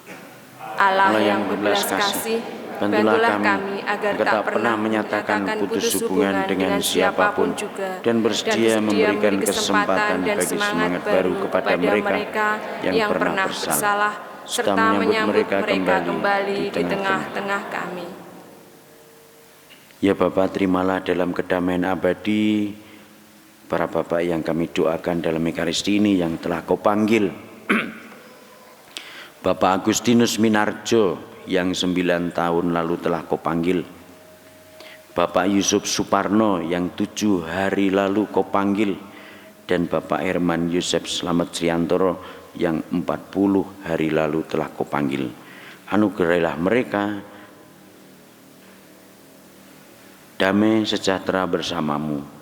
Allah yang berbelas kasih, bantulah kami agar tak pernah menyatakan putus hubungan dengan siapapun juga, dan bersedia memberikan kesempatan dan semangat baru kepada mereka yang pernah bersalah, serta menyambut mereka kembali di tengah-tengah kami. Ya Bapa, terimalah dalam kedamaian abadi para Bapak yang kami doakan dalam Ekaristi ini yang telah Kau panggil. Bapak Agustinus Minarjo yang 9 tahun lalu telah Kau panggil. Bapak Yusuf Suparno yang 7 hari lalu Kau panggil. Dan Bapak Herman Yusef Slamet Sriantoro yang 40 hari lalu telah Kau panggil. Anugerahilah mereka damai sejahtera bersamamu.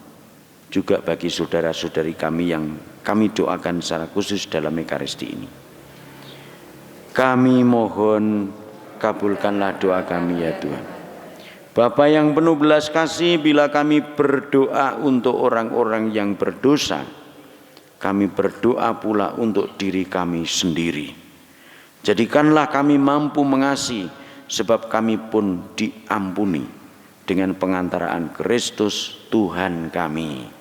Juga bagi saudara-saudari kami yang kami doakan secara khusus dalam Ekaristi ini. Kami mohon kabulkanlah doa kami ya Tuhan. Bapa yang penuh belas kasih, bila kami berdoa untuk orang-orang yang berdosa, kami berdoa pula untuk diri kami sendiri. Jadikanlah kami mampu mengasihi, sebab kami pun diampuni dengan pengantaraan Kristus Tuhan kami.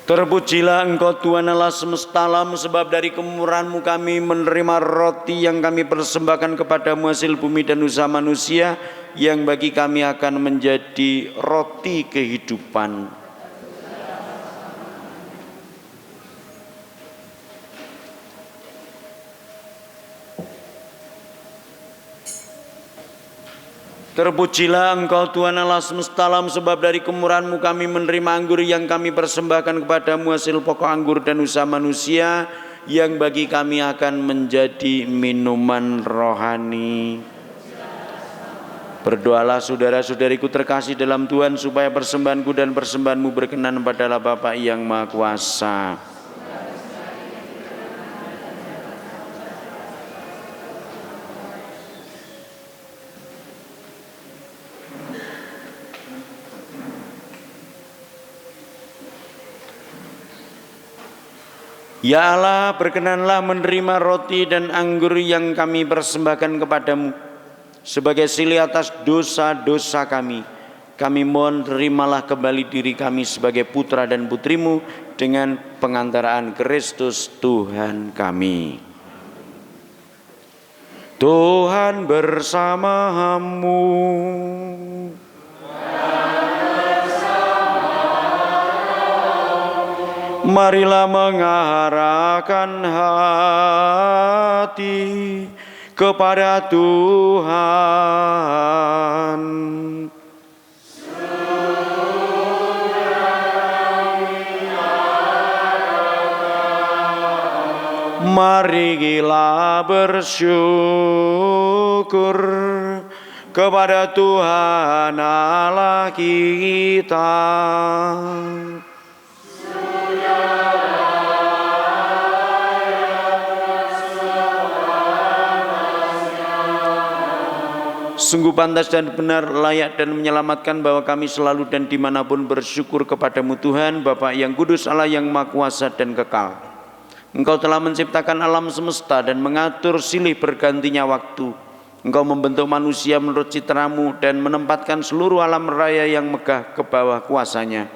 Terpujilah Engkau Tuhan Allah semesta alam, sebab dari kemurahan-Mu kami menerima roti yang kami persembahkan kepadamu, hasil bumi dan usaha manusia, yang bagi kami akan menjadi roti kehidupan. Terpujilah Engkau Tuhan Allah semesta alam, sebab dari kemurahan-Mu kami menerima anggur yang kami persembahkan kepadamu, hasil pokok anggur dan usaha manusia, yang bagi kami akan menjadi minuman rohani. Berdoalah saudara-saudariku terkasih dalam Tuhan, supaya persembahanku dan persembahanmu berkenan pada Allah Bapa yang Maha Kuasa. Ya Allah, berkenanlah menerima roti dan anggur yang kami persembahkan kepadamu sebagai silih atas dosa-dosa kami. Kami mohon terimalah kembali diri kami sebagai putra dan putrimu dengan pengantaraan Kristus Tuhan kami. Tuhan bersamamu. Marilah mengarahkan hati kepada Tuhan. Marilah bersyukur kepada Tuhan Allah kita. Sungguh pantas dan benar, layak dan menyelamatkan bahwa kami selalu dan dimanapun bersyukur kepadamu Tuhan, Bapa yang kudus, Allah yang maha kuasa dan kekal. Engkau telah menciptakan alam semesta dan mengatur silih bergantinya waktu. Engkau membentuk manusia menurut citramu dan menempatkan seluruh alam raya yang megah ke bawah kuasanya,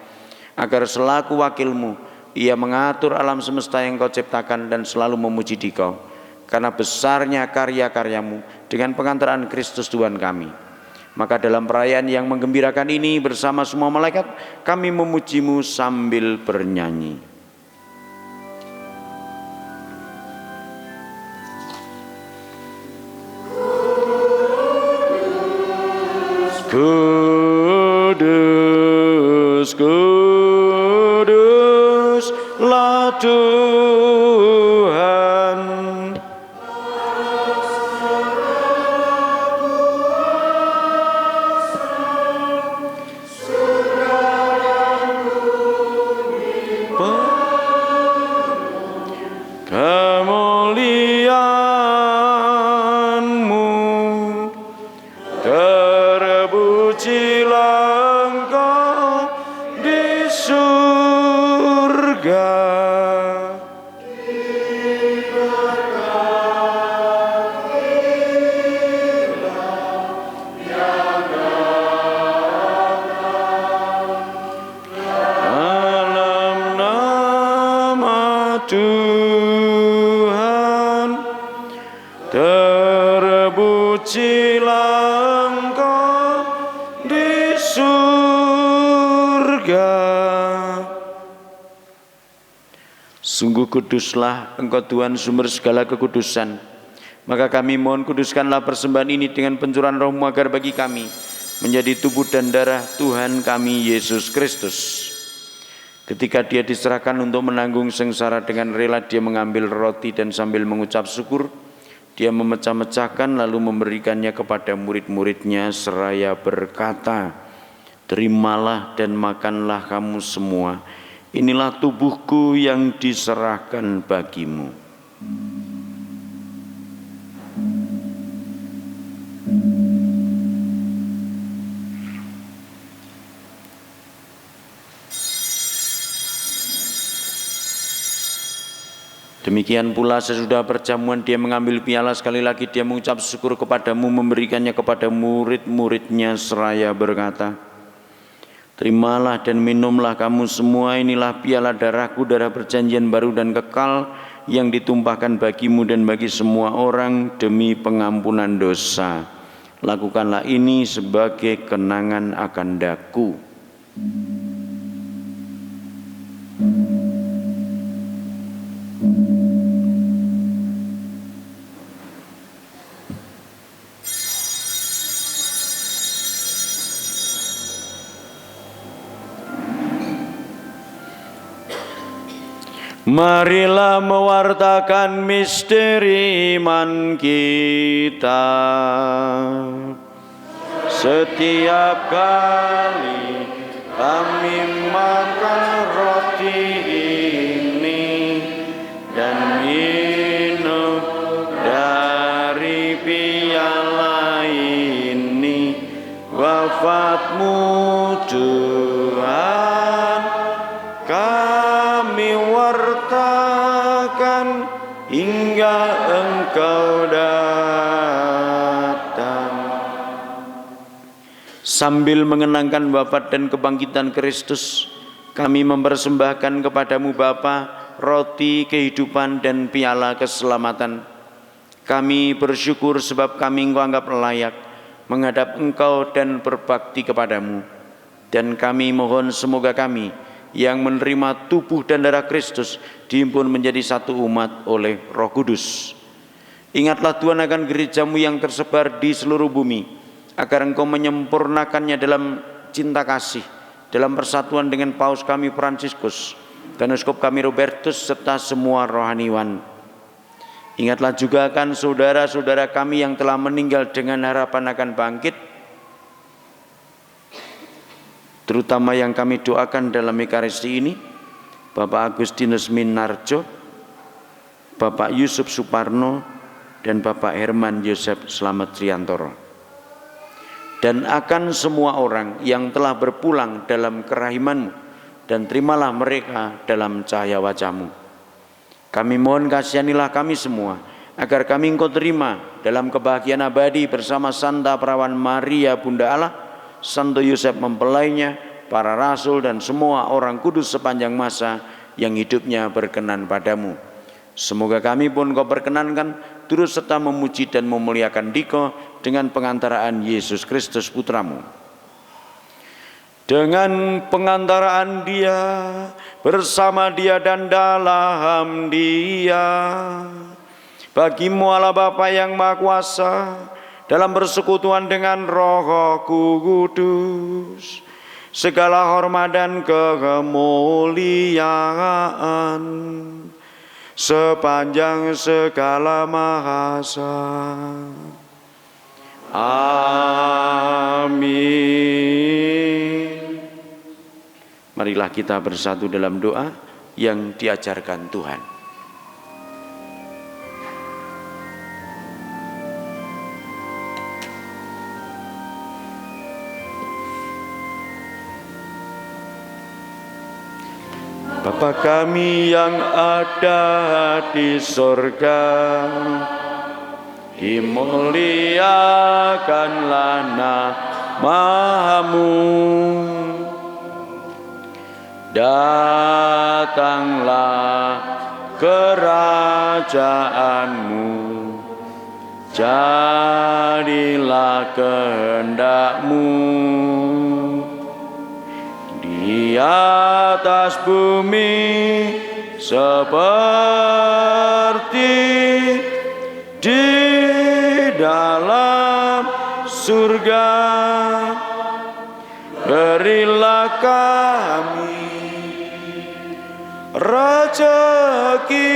agar selaku wakilmu ia mengatur alam semesta yang kau ciptakan dan selalu memuji dikau karena besarnya karya-karyamu dengan pengantaran Kristus Tuhan kami. Maka dalam perayaan yang menggembirakan ini bersama semua malaikat kami memujimu sambil bernyanyi. Kudus, kuduslah Tuhan. Kemuliaan-Mu, terpujilah Engkau di surga. Dalam nama Tuhan, terpujilah Engkau di surga. Sungguh kuduslah Engkau Tuhan, sumber segala kekudusan. Maka kami mohon kuduskanlah persembahan ini dengan pencurahan Roh-Mu, agar bagi kami menjadi tubuh dan darah Tuhan kami Yesus Kristus. Ketika dia diserahkan untuk menanggung sengsara, dengan rela dia mengambil roti dan sambil mengucap syukur, dia memecah-mecahkan lalu memberikannya kepada murid-muridnya seraya berkata, "Terimalah dan makanlah kamu semua. Inilah tubuhku yang diserahkan bagimu." Demikian pula sesudah perjamuan dia mengambil piala, sekali lagi dia mengucap syukur kepadamu, memberikannya kepada murid-muridnya seraya berkata, Terimalah dan minumlah kamu semua, inilah piala darahku, darah perjanjian baru dan kekal, yang ditumpahkan bagimu dan bagi semua orang demi pengampunan dosa. Lakukanlah ini sebagai kenangan akan daku. Marilah mewartakan misteri iman kita. Setiap kali kami makan roti ini dan minum dari piala ini, wafat-Mu Tuhan kami wartakan hingga Engkau datang. Sambil mengenangkan wafat dan kebangkitan Kristus, kami mempersembahkan kepadamu Bapa roti kehidupan dan piala keselamatan. Kami bersyukur sebab kami Engkau anggap layak menghadap Engkau dan berbakti kepadamu. Dan kami mohon semoga kami yang menerima tubuh dan darah Kristus dihimpun menjadi satu umat oleh Roh Kudus. Ingatlah Tuhan akan gereja-Mu yang tersebar di seluruh bumi, agar Engkau menyempurnakannya dalam cinta kasih, dalam persatuan dengan Paus kami Fransiskus dan Uskup kami Robertus serta semua rohaniwan. Ingatlah juga akan saudara-saudara kami yang telah meninggal dengan harapan akan bangkit, terutama yang kami doakan dalam Ekaristi ini, Bapak Agustinus Minarjo, Bapak Yusuf Suparno, dan Bapak Herman Yosef Slamet Triantoro. Dan akan semua orang yang telah berpulang dalam kerahiman-Mu, dan terimalah mereka dalam cahaya wajah-Mu. Kami mohon kasihanilah kami semua, agar kami Engkau terima dalam kebahagiaan abadi bersama Santa Perawan Maria Bunda Allah, Santo Yosef mempelainya, para rasul dan semua orang kudus sepanjang masa yang hidupnya berkenan padamu. Semoga kami pun Kau perkenankan turut serta memuji dan memuliakan Dikau dengan pengantaraan Yesus Kristus Putramu. Dengan pengantaraan Dia, bersama Dia dan dalam Dia, bagi-Mu Allah Bapa yang Maha Kuasa, dalam persekutuan dengan Roh Kudus, segala hormat dan kemuliaan sepanjang segala masa. Amin. Marilah kita bersatu dalam doa yang diajarkan Tuhan. Bapa kami yang ada di sorga, dimuliakanlah nama-Mu, datanglah kerajaan-Mu, jadilah kehendak-Mu di atas bumi seperti di dalam surga. Berilah kami rezeki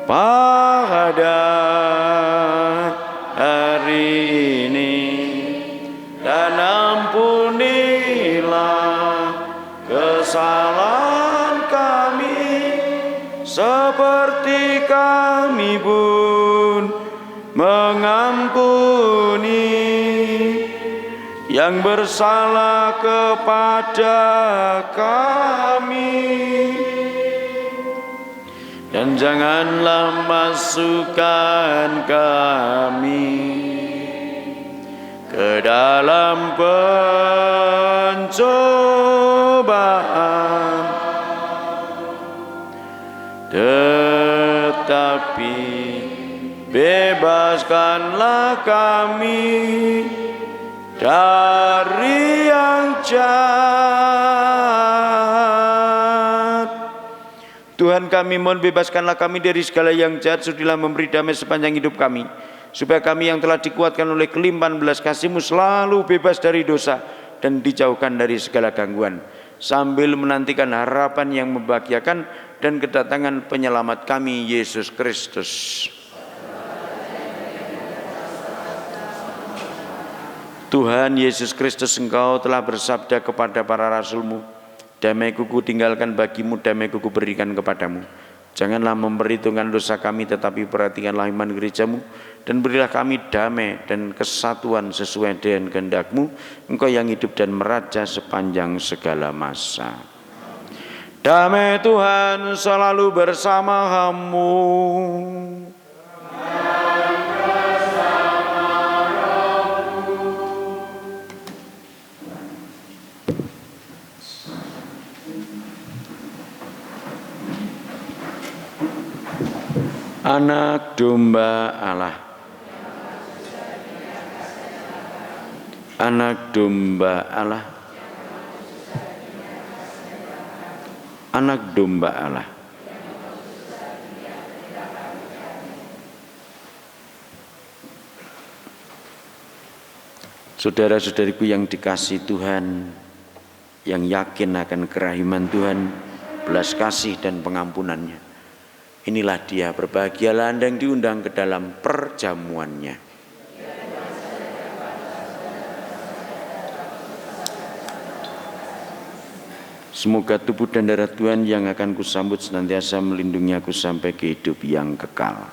pada hari ini, dan ampunilah kesalahan kami seperti kami pun mengampuni yang bersalah kepada kami, dan janganlah masukkan kami ke ke dalam pencobaan, tetapi bebaskanlah kami dari yang jahat. Tuhan kami, mohon bebaskanlah kami dari segala yang jahat, sudilah memberi damai sepanjang hidup kami, supaya kami yang telah dikuatkan oleh kelimpahan belas kasih-Mu selalu bebas dari dosa dan dijauhkan dari segala gangguan, sambil menantikan harapan yang membahagiakan dan kedatangan penyelamat kami, Yesus Kristus. Tuhan Yesus Kristus, Engkau telah bersabda kepada para rasul-Mu, damai-Ku tinggalkan bagimu, damai-Ku berikan kepadamu. Janganlah memperhitungkan dosa kami, tetapi perhatikanlah iman gereja-Mu, dan berilah kami damai dan kesatuan sesuai dengan kehendak-Mu, Engkau yang hidup dan meraja sepanjang segala masa. Damai Tuhan selalu bersama-Mu. Anak domba Allah, anak domba Allah, anak domba Allah. Saudara-saudariku yang dikasihi Tuhan, yang yakin akan kerahiman Tuhan, belas kasih dan pengampunannya, inilah dia, berbahagialah Anda yang diundang ke dalam perjamuannya. Semoga tubuh dan darah Tuhan yang akan kusambut senantiasa melindungi aku sampai ke hidup yang kekal.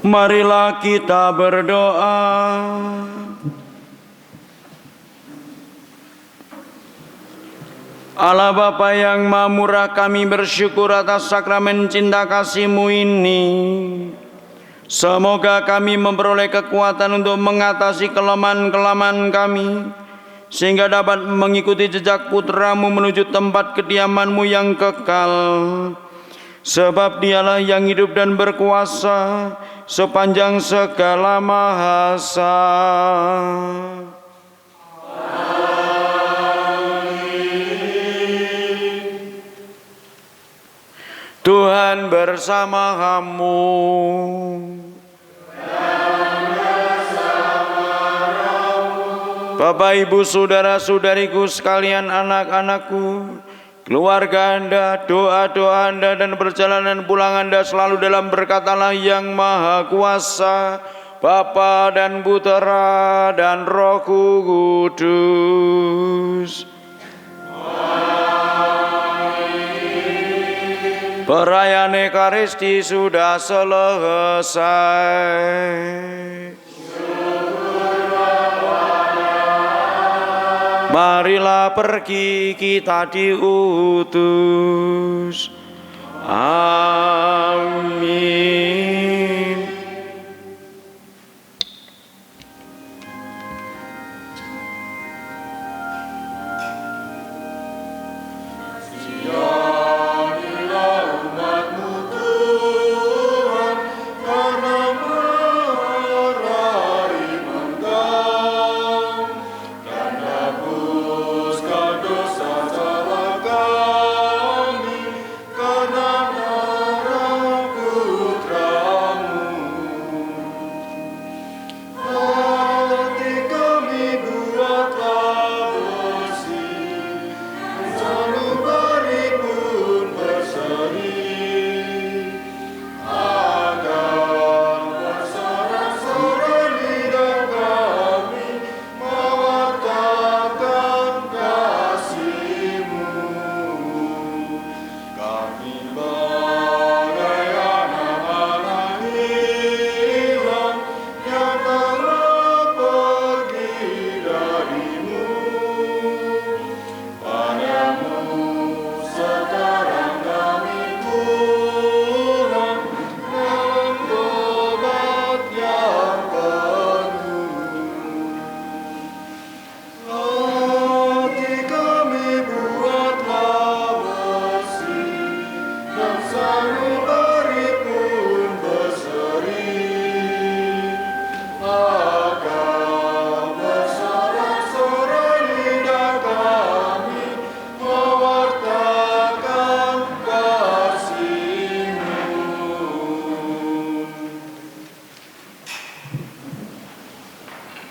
Marilah kita berdoa. Allah Bapa yang Maha Murah, kami bersyukur atas sakramen cinta kasih-Mu ini. Semoga kami memperoleh kekuatan untuk mengatasi kelemahan-kelemahan kami, sehingga dapat mengikuti jejak Putra-Mu menuju tempat kediaman-Mu yang kekal. Sebab Dialah yang hidup dan berkuasa sepanjang segala masa. Tuhan bersama-Mu. Bapak, Ibu, saudara-saudariku sekalian, anak-anakku, keluarga Anda, doa-doa Anda dan perjalanan pulang Anda selalu dalam berkat Allah yang Maha Kuasa, Bapa dan Putera dan Roh Kudus. Perayaan Ekaristi sudah selesai. Marilah pergi, kita diutus. Amin.